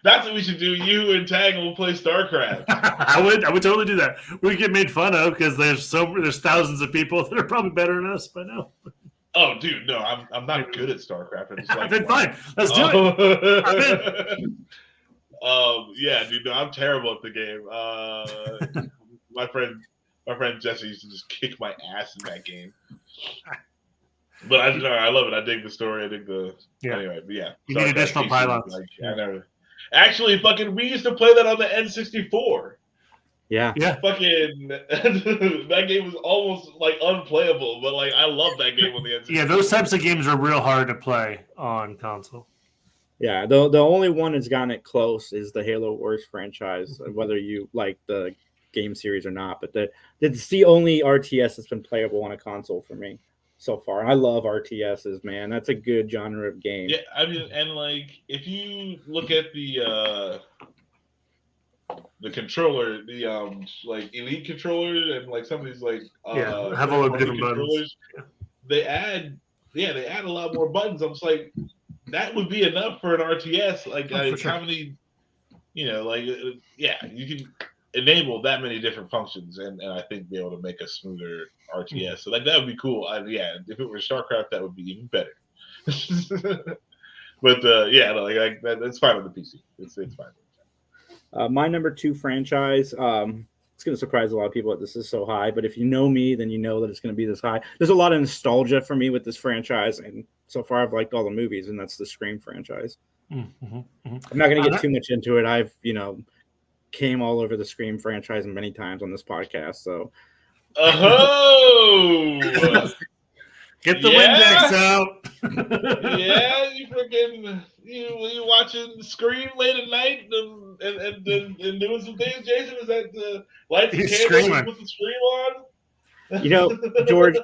that's what we should do. You and Tang will play StarCraft. I would totally do that. We get made fun of because there's thousands of people that are probably better than us by now. Oh, dude, no, I'm not good at StarCraft. I'm just like, then fine. Let's do it. I'm in. Yeah, dude, no, I'm terrible at the game. My friend Jesse used to just kick my ass in that game. But I love it. I dig the story. I dig the anyway. But yeah, you need additional pylons. Like, actually, fucking, we used to play that on the N64. Yeah. Fucking that game was almost like unplayable, but like I love that game on the N64. Yeah, those types of games are real hard to play on console. Yeah, the only one that's gotten it close is the Halo Wars franchise, whether you like the game series or not. But it's the only RTS that's been playable on a console for me so far. I love RTSs, man. That's a good genre of game. Yeah, I mean, and like if you look at the controller, the like Elite controller, and like some of these like have all the different buttons. They add a lot more buttons. I'm just like, that would be enough for an RTS. Like, how many, you can enable that many different functions, and I think be able to make a smoother RTS. So like that would be cool. If it were StarCraft, that would be even better. But like that's fine on the PC. It's fine. My number 2 franchise, it's going to surprise a lot of people that this is so high, but if you know me, then you know that it's going to be this high. There's a lot of nostalgia for me with this franchise, and so far I've liked all the movies, and that's the Scream franchise. I'm not going to get too much into it. I've, came all over the Scream franchise many times on this podcast, so. Oh! Get the Windex out. Yeah, you watching Scream late at night and doing some things, Jason? Is that the lights and candles with the Scream on? George,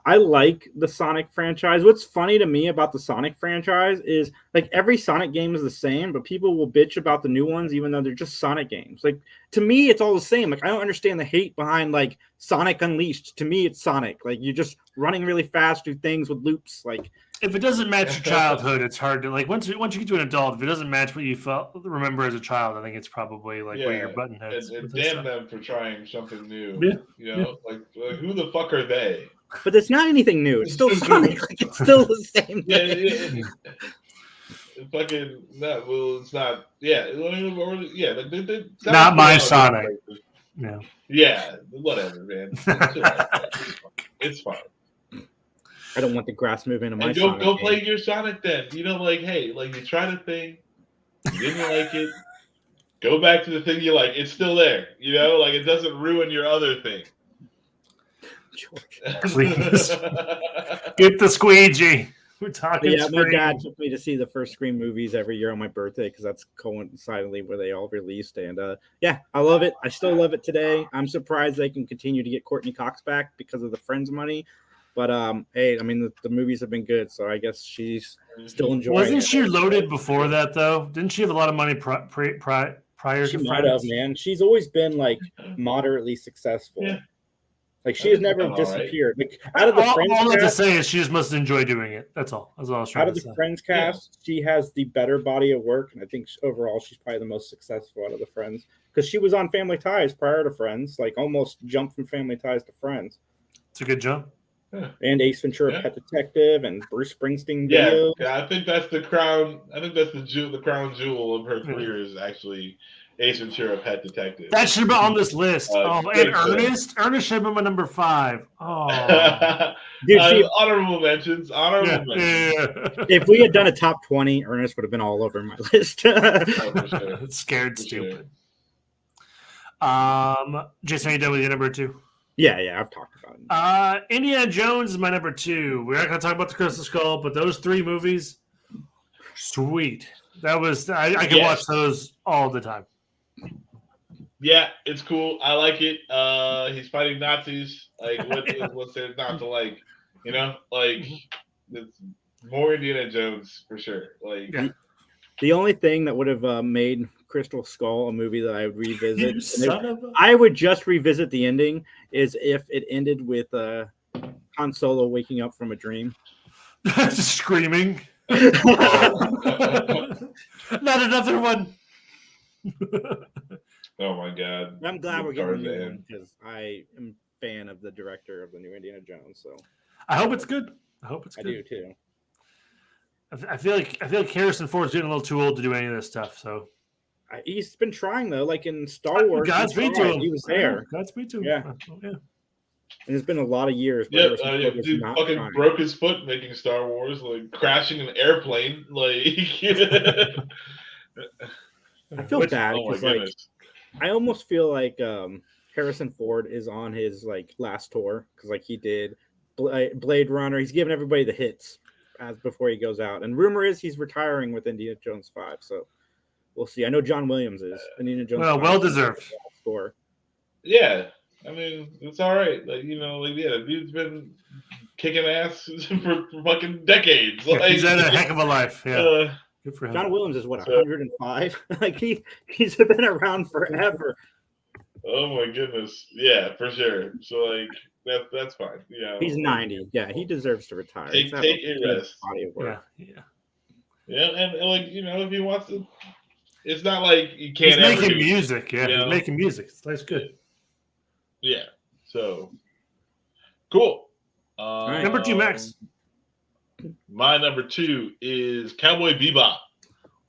I like the Sonic franchise. What's funny to me about the Sonic franchise is like every Sonic game is the same, but people will bitch about the new ones even though they're just Sonic games. Like to me, it's all the same. Like I don't understand the hate behind like Sonic Unleashed. To me, it's Sonic. Like you're just running really fast, do things with loops. Like if it doesn't match your childhood, it's hard to like once you get to an adult. If it doesn't match what you remember as a child, I think it's probably like where your button heads. And damn them for trying something new. Like who the fuck are they? But it's not anything new. It's still Sonic. Like, it's still the same thing. fucking not. Well, it's not. Yeah, yeah. Like not my Sonic. Yeah. Yeah, whatever, man. It's fine. I don't want the grass moving in my. And go play your Sonic then. You know, like hey, like you tried a thing, you didn't like it. Go back to the thing you like. It's still there. You know, like it doesn't ruin your other thing. George, please get the squeegee. We're talking. Yeah, my dad took me to see the first Scream movies every year on my birthday because that's coincidentally where they all released. And yeah, I love it. I still love it today. I'm surprised they can continue to get Courtney Cox back because of the Friends money. But hey, I mean the movies have been good, so I guess she's still enjoying. Wasn't she loaded before that though? Didn't she have a lot of money prior she to might have, man. She's always been like moderately successful. Yeah. Like she has never disappeared. Right. Like out of the Friends all cast, to say is she just must enjoy doing it. That's all. That's all I was trying to say. Out of the Friends cast, she has the better body of work, and I think overall she's probably the most successful out of the Friends because she was on Family Ties prior to Friends. Like almost jumped from Family Ties to Friends. It's a good jump. Yeah. And Ace Ventura, Pet Detective, and Bruce Springsteen videos. Yeah, I think that's the crown. I think that's the crown jewel of her career is actually Ace Ventura, Pet Detective. That should be on this list. And Ernest should have been my number 5. Oh, dude, honorable mentions. Yeah. If we had done a top 20, Ernest would have been all over my list. Scared stupid. Jason, are you done with your number 2? Yeah, I've talked about it. Indiana Jones is my number 2. We're not going to talk about the Crystal Skull, but those 3 movies, sweet. That was I can watch those all the time. Yeah, it's cool. I like it. He's fighting Nazis. Like, what's there not to like? You know, like it's more Indiana Jones for sure. Like, the only thing that would have made Crystal Skull a movie that I would revisit, I would just revisit the ending, is if it ended with Han Solo waking up from a dream, screaming. Not another one. Oh my god! I'm glad we're getting a new one because I am a fan of the director of the new Indiana Jones. So I hope it's good. I do too. I feel like Harrison Ford's getting a little too old to do any of this stuff. So he's been trying though, like in Star Wars. Godspeed to him. He was there. Godspeed to him. Yeah. And it's been a lot of years. Dude fucking broke his foot making Star Wars, like crashing an airplane. Like, I feel bad because I almost feel like Harrison Ford is on his like last tour because like he did Blade Runner. He's giving everybody the hits before he goes out, and rumor is he's retiring with Indiana Jones 5. So we'll see. I know John Williams is Indiana Jones. Well deserved. Score. Yeah. I mean, it's all right. Like, you know, like, the dude's been kicking ass for fucking decades. Like, he's had a heck of a life. Yeah. Good for him. John Williams is 105? Like, he's been around forever. Oh, my goodness. Yeah, for sure. So, like, that's fine. Yeah. He's 90. Yeah, he deserves to retire. Take a rest. Yeah, and, like, you know, if he wants to, it's not like you can't He's making music. Yeah, he's making music. That's good. Yeah. So cool. Number 2, Max. My number 2 is Cowboy Bebop.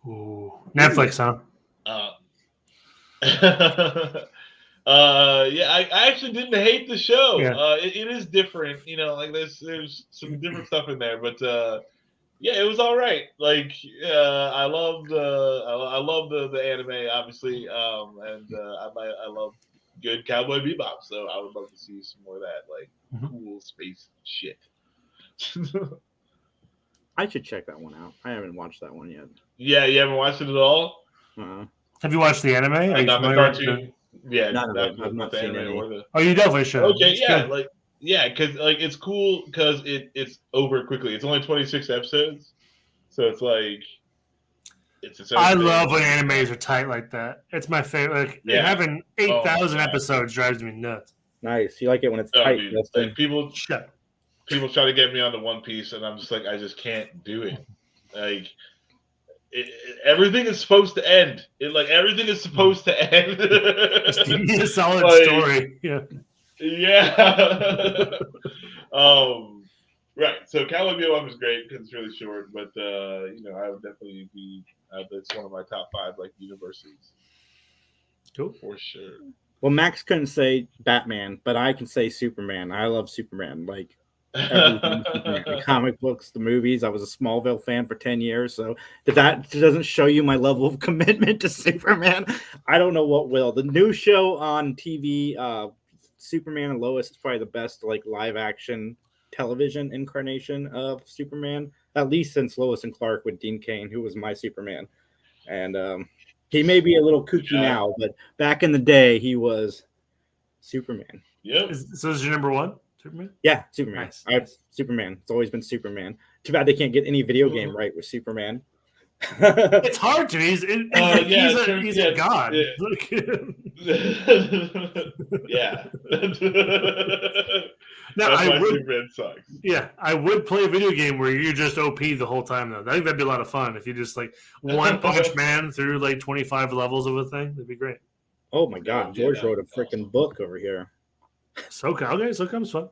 Ooh, Netflix, huh? Yeah, I actually didn't hate the show. Yeah. It is different, you know. Like there's some different stuff in there, but yeah, it was all right. Like I love the anime, obviously, and I love good Cowboy Bebop, so I would love to see some more of that, like cool space shit. I should check that one out. I haven't watched that one yet. Yeah, you haven't watched it at all? Have you watched the anime? Not the cartoon. Yeah, I've not seen it. Oh, you definitely should. Okay, yeah, good. Because like it's cool because it's over quickly. It's only 26 episodes, so it's like I love when animes are tight like that. It's my favorite. Like, having 8,000 episodes drives me nuts. Nice. You like it when it's tight. Dude, like people try to get me on the One Piece, and I'm just like, I just can't do it. Like, everything is supposed to end. Everything is supposed to end. You need a solid story. Yeah. Yeah. Right. So Cowboy Bebop is great because it's really short, but I would definitely be. It's one of my top 5 like universes. Cool. For sure. Well, Max couldn't say Batman, but I can say Superman. I love Superman. Like everything Superman. The comic books, the movies. I was a Smallville fan for 10 years. So if that doesn't show you my level of commitment to Superman, I don't know what will. The new show on TV, Superman and Lois, is probably the best like live action television incarnation of Superman, at least since Lois and Clark with Dean Cain, who was my Superman. And he may be a little kooky now, but back in the day, he was Superman. Yep. So is your number one? Superman? Yeah, Superman. Nice. Superman. It's always been Superman. Too bad they can't get any video game right with Superman. It's hard to. He's a god. Yeah. Now, That's why Superman sucks. Yeah, I would play a video game where you're just OP the whole time, though. I think that'd be a lot of fun if you just like One Punch Man through like 25 levels of a thing. That'd be great. Oh my God, George wrote a freaking book over here. SOCOM's fun.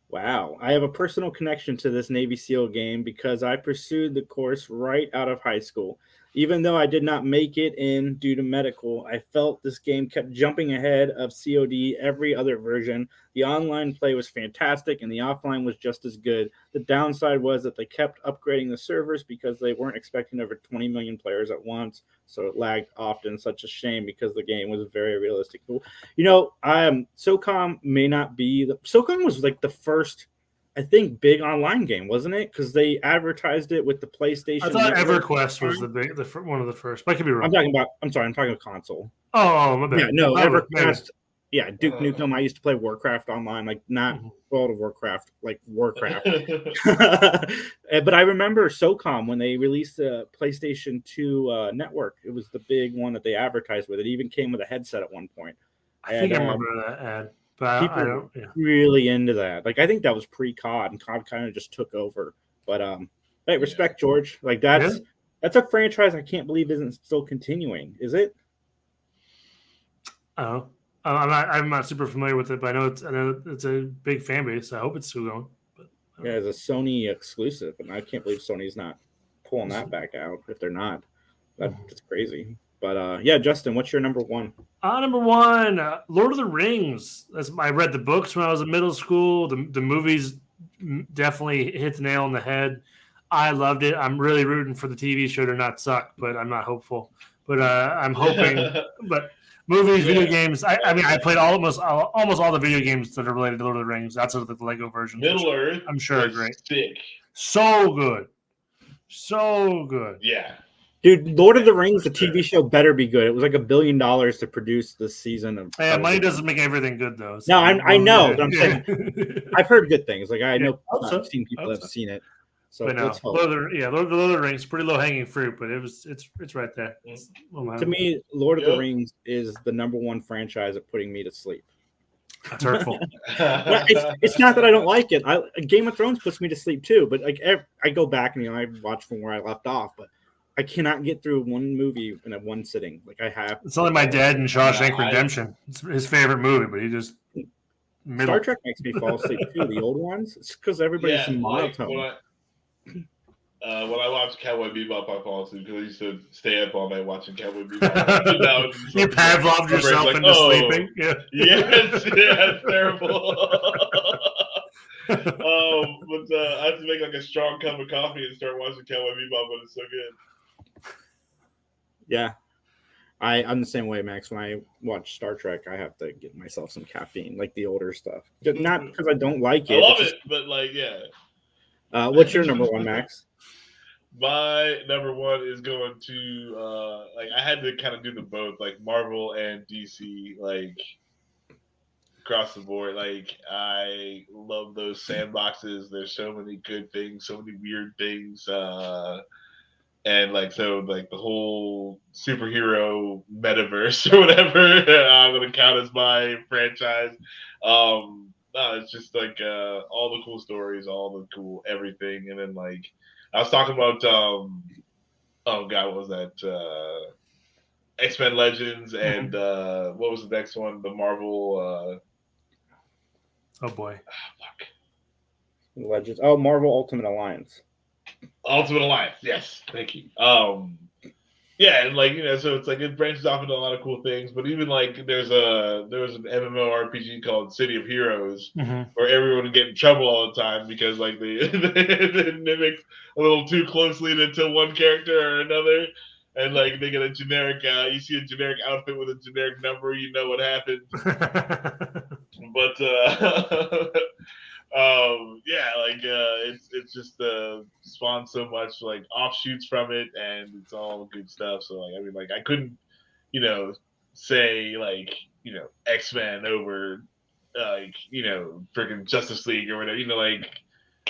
Wow, I have a personal connection to this Navy SEAL game because I pursued the course right out of high school. Even though I did not make it in due to medical, I felt this game kept jumping ahead of COD every other version. The online play was fantastic and the offline was just as good. The downside was that they kept upgrading the servers because they weren't expecting over 20 million players at once, so it lagged often. Such a shame because the game was very realistic. SOCOM may not be SOCOM was like the first, I think, big online game, wasn't it? Because they advertised it with the PlayStation. I thought EverQuest was one of the first. But I could be wrong. I'm talking about console. Oh, my bad. Yeah, no, EverQuest. Yeah, Duke Nukem. I used to play Warcraft online, like not World of Warcraft, like Warcraft. But I remember SOCOM when they released the PlayStation 2 network. It was the big one that they advertised with. It even came with a headset at one point. I think I remember that ad. But people were really into that. Like I think that was pre-COD, and COD kind of just took over. But hey, respect George. Like that's a franchise I can't believe isn't still continuing. Is it? Oh, I'm not super familiar with it, but I know it's a big fan base. I hope it's still going. But yeah, it's a Sony exclusive, and I can't believe Sony's not pulling that back out. If they're not, that's crazy. But yeah, Justin, what's your number one? Number one, Lord of the Rings. I read the books when I was in middle school. The movies definitely hit the nail on the head. I loved it. I'm really rooting for the TV show to not suck, but I'm not hopeful. But I'm hoping. But movies, video games. I mean, I played almost all the video games that are related to Lord of the Rings. That's the Lego version. Middle Earth. I'm sure are great. Sick. So good. Yeah. Dude, Lord of the Rings, the TV show, better be good. It was like $1 billion to produce this season of. Yeah, money doesn't make everything good, though. So. No, I know. But I'm saying I've heard good things. Like I know I've seen people that have seen it. So let's hope. Lord of the Rings, pretty low hanging fruit, but it's right there. To me, Lord of the Rings is the number one franchise at putting me to sleep. That's hurtful. It's not that I don't like it. Game of Thrones puts me to sleep too. But like I go back and I watch from where I left off, but. I cannot get through one movie in one sitting. Like I have. It's only my dad in Shawshank Redemption. It's his favorite movie, but he just. Star Trek makes me fall asleep too. The old ones. It's because everybody's monotone. When I watch Cowboy Bebop, I fall asleep because I used to stay up all night watching Cowboy Bebop. You Pavloved yourself into sleeping. Yeah. Yes, it's terrible. But I have to make like a strong cup of coffee and start watching Cowboy Bebop, but it's so good. Yeah, I'm the same way, Max. When I watch Star Trek, I have to get myself some caffeine, like the older stuff. Not because I don't like it. I love it, but like, yeah. What's your number one, Max? My number one is going to like I had to kind of do the both, like Marvel and DC, like across the board. Like I love those sandboxes. There's so many good things, so many weird things. And like the whole superhero metaverse or whatever I'm gonna count as my franchise. No, it's just like all the cool stories, all the cool everything, and then like I was talking about oh god, what was that? X-Men Legends and what was the next one? The Marvel. Oh boy. Fuck. Legends. Oh, Marvel Ultimate Alliance. Ultimate Alliance. Yes, thank you. Yeah, and like so it's like it branches off into a lot of cool things. But even like there was an MMORPG called City of Heroes where everyone would get in trouble all the time because like they mimicked a little too closely into one character or another, and like they get a generic. You see a generic outfit with a generic number, you know what happened. But yeah, like it's just spawned so much like offshoots from it, and it's all good stuff. So like I mean, like I couldn't, say like X-Men over like freaking Justice League or whatever. Like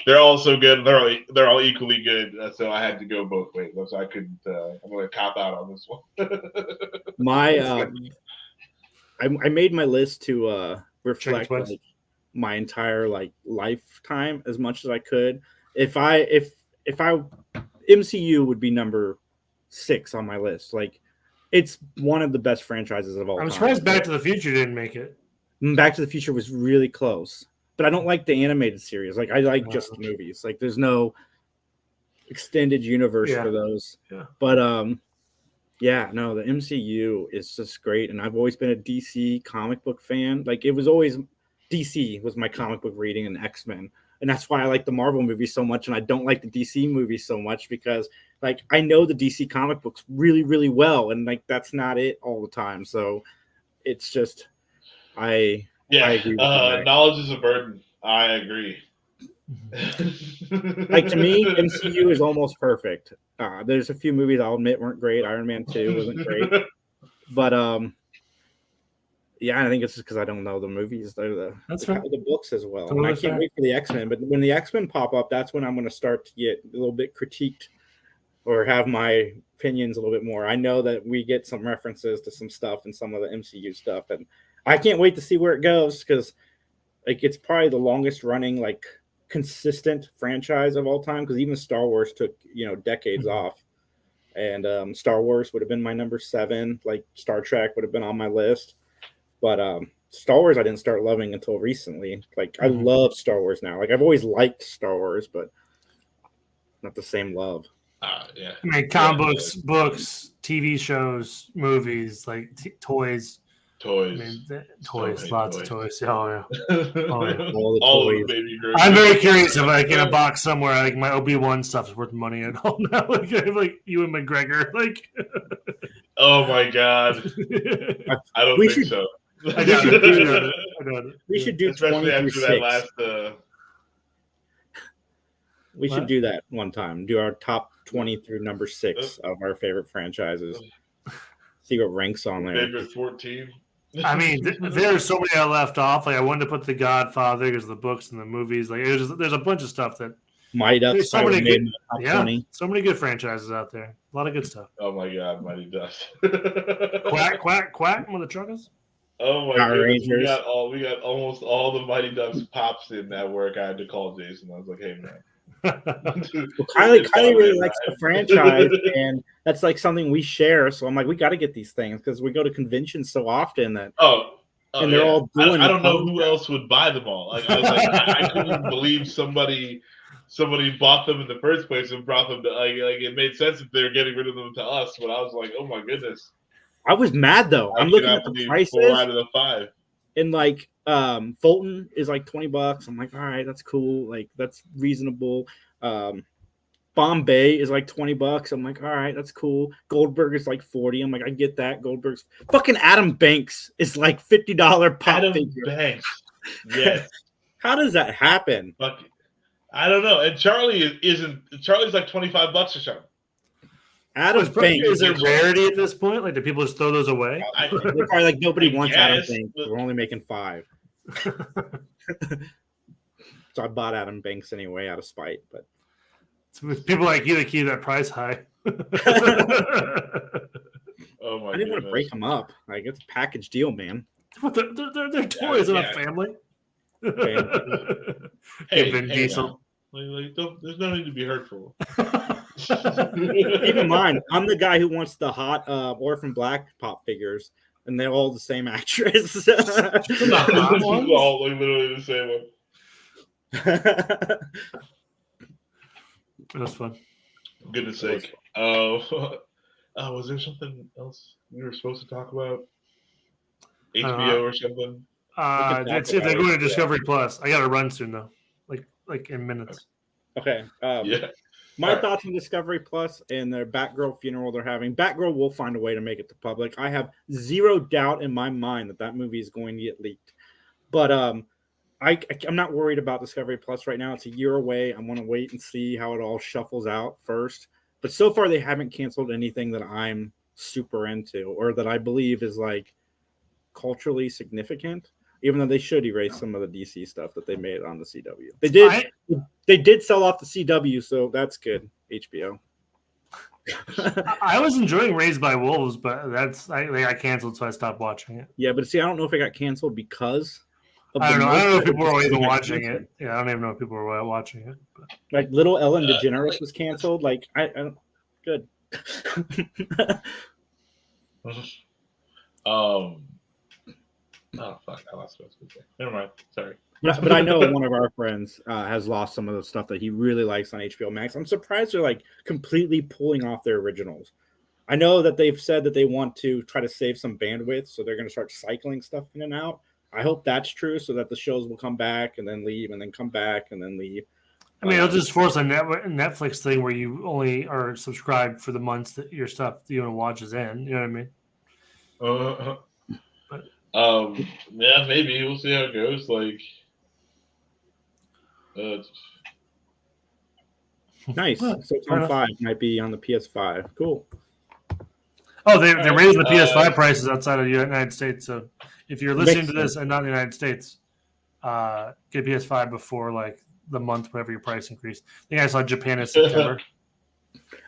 they're all so good. They're all equally good. So I had to go both ways. So I couldn't. I'm going to cop out on this one. I made my list to reflect like my entire like lifetime as much as I could. If MCU would be number 6 on my list. Like it's one of the best franchises of all time. I'm surprised Back to the Future didn't make it. Back to the Future was really close, but I don't like the animated series. Like I like just the movies. Like there's no extended universe for those. Yeah. But yeah, no, the MCU is just great, and I've always been a DC comic book fan. Like it was always DC was my comic book reading, and X-Men, and that's why I like the Marvel movies so much, and I don't like the DC movies so much because like I know the DC comic books really, really well, and like that's not it all the time. So it's just I agree with knowledge is a burden. I agree. Like to me, MCU is almost perfect. There's a few movies I'll admit weren't great. Iron Man 2 wasn't great, but yeah, I think it's just because I don't know the movies. They're the books as well. And I can't wait for the X-Men. But when the X-Men pop up, that's when I'm going to start to get a little bit critiqued or have my opinions a little bit more. I know that we get some references to some stuff and some of the MCU stuff, and I can't wait to see where it goes because like it's probably the longest running like consistent franchise of all time. Because even Star Wars took decades off, and Star Wars would have been my number 7. Like Star Trek would have been on my list. But Star Wars I didn't start loving until recently. Like I love Star Wars now. Like I've always liked Star Wars, but not the same love. Yeah. I mean, comic books, TV shows, movies, like toys. Toys. I mean, toys, lots of toys. Oh yeah. All of the baby girls. I'm very curious if like in a box somewhere, like my Obi-Wan stuff is worth money at all now. Like Ewan McGregor, like. Oh my God! I don't think so. We should do especially 20 after through that 6. last. We should do that one time. Do our top 20 through number 6 of our favorite franchises. See what ranks on there. Favorite 14. I mean, there's so many I left off. Like I wanted to put The Godfather because the books and the movies. Like there's a bunch of stuff that. Mighty Ducks. So many good franchises out there. A lot of good stuff. Oh my God, Mighty Ducks. Quack, quack, quack with the truckers. Oh my God. We got almost all the Mighty Ducks pops in that work. I had to call Jason. I was like, hey man. Well, Kylie really likes the franchise, and that's like something we share. So I'm like, we got to get these things because we go to conventions so often that. And they're all doing. I don't know who else would buy them all. Like I was like, I couldn't even believe somebody bought them in the first place and brought them to like it made sense if they were getting rid of them to us, but I was like, oh my goodness. I was mad though. I'm looking at the prices. 4 out of the 5. And like Fulton is like $20. I'm like, all right, that's cool. Like that's reasonable. Bombay is like $20. I'm like, all right, that's cool. Goldberg is like $40. I'm like, I get that. Goldberg's fucking Adam Banks is like $50 pop Adam figure. Banks. Yes. How does that happen? I don't know. And Charlie's like $25 or something. Adam Banks is it rarity at this point? Like, do people just throw those away? They're probably like nobody wants Adam Banks. We're only making 5. So I bought Adam Banks anyway out of spite, but with people like you that keep that price high. Oh my! I didn't want to break them up. Like it's a package deal, man. They're toys in a family. Hey, Vin Diesel. There's no need to be hurtful. Keep in mind, I'm the guy who wants the hot Orphan Black pop figures, and they're all the same actress. All literally the same one. It was fun. Goodness sake. Was there something else we were supposed to talk about? HBO or something? That's it. They're going to Discovery Plus. I got to run soon though, like in minutes. Okay. Yeah. My thoughts on Discovery Plus and their Batgirl funeral they're having. Batgirl will find a way to make it to public. I have zero doubt in my mind that movie is going to get leaked. But I'm not worried about Discovery Plus right now. It's a year away. I want to wait and see how it all shuffles out first. But so far, they haven't canceled anything that I'm super into or that I believe is like culturally significant. Even though they should erase some of the DC stuff that they made on the CW. They did sell off the CW, so that's good. HBO. I was enjoying Raised by Wolves, but they got canceled, so I stopped watching it. Yeah, but see, I don't know if it got canceled because I don't know if people were even watching it. Yeah, I don't even know if people were watching it. But. Like Little Ellen DeGeneres was canceled. Like I don't good. Oh fuck! I lost what I was going to say. Never mind. Sorry. But I know one of our friends has lost some of the stuff that he really likes on HBO Max. I'm surprised they're like completely pulling off their originals. I know that they've said that they want to try to save some bandwidth, so they're going to start cycling stuff in and out. I hope that's true, so that the shows will come back and then leave, and then come back and then leave. I mean, it'll just force a Netflix thing where you only are subscribed for the months that your stuff you want to watch is in. You know what I mean? Yeah, maybe we'll see how it goes. Like, nice. So it's on 5 might be on the PS5. Cool. Oh, they raised the PS5 prices outside of the United States. So if you're listening to this and not in the United States, get PS5 before like the month whatever your price increase. I think I saw Japan in September.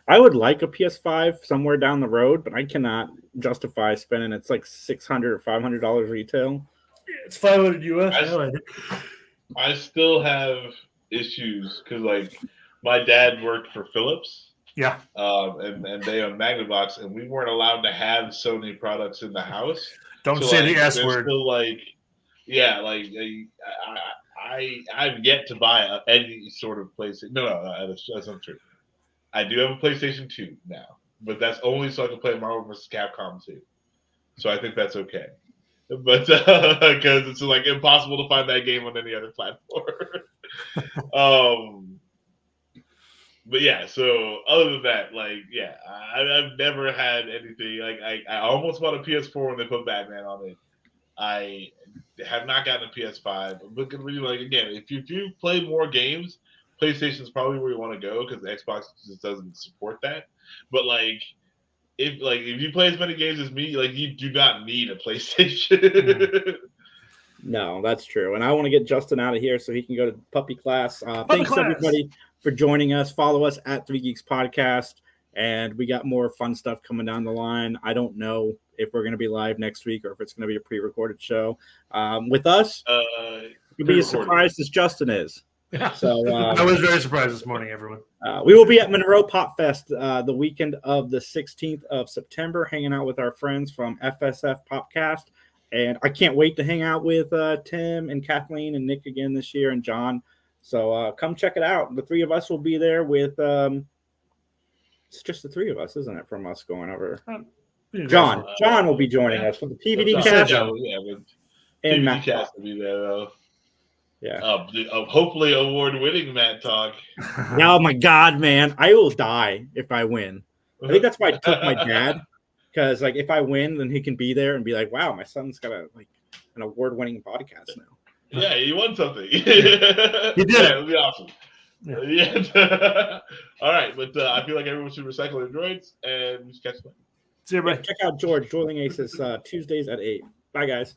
I would like a PS5 somewhere down the road, but I cannot justify spending it's like $600 or $500 retail. It's $500 US. I still have issues because like my dad worked for Philips. Yeah. And they own Magnavox, and we weren't allowed to have Sony products in the house. Don't say the S word. Still like, yeah, like I've yet to buy any sort of PlayStation. No, that's not true. I do have a PlayStation 2 now, but that's only so I can play Marvel vs. Capcom 2. So I think that's okay. But because it's like impossible to find that game on any other platform. But yeah, so other than that, like, yeah, I've never had anything. Like, I almost bought a PS4 when they put Batman on it. I have not gotten a PS5. But like again, if you play more games, PlayStation is probably where you want to go because the Xbox just doesn't support that. But like, if you play as many games as me, like you do not need a PlayStation. No, that's true. And I want to get Justin out of here so he can go to puppy class. Thanks everybody for joining us. Follow us at 3 Geeks Podcast, and we got more fun stuff coming down the line. I don't know if we're going to be live next week or if it's going to be a pre-recorded show. With us, you'll be as surprised as Justin is. Yeah. So I was very surprised this morning, everyone. We will be at Monroe Pop Fest the weekend of the 16th of September, hanging out with our friends from FSF Popcast. And I can't wait to hang out with Tim and Kathleen and Nick again this year and John. So come check it out. The 3 of us will be there with it's just the 3 of us, isn't it, from us going over? John will be joining us for the PVD cast. And Matt Cast will be there, though. Yeah. Hopefully award-winning Matt Talk. Oh, my God, man. I will die if I win. I think that's why I took my dad. Because, like, if I win, then he can be there and be like, wow, my son's got an award-winning podcast now. Yeah, he won something. He did it. It would be awesome. Yeah. All right, but I feel like everyone should recycle their droids, and we should catch them. See you, everybody. Check out George, Joiling Aces, Tuesdays at 8. Bye, guys.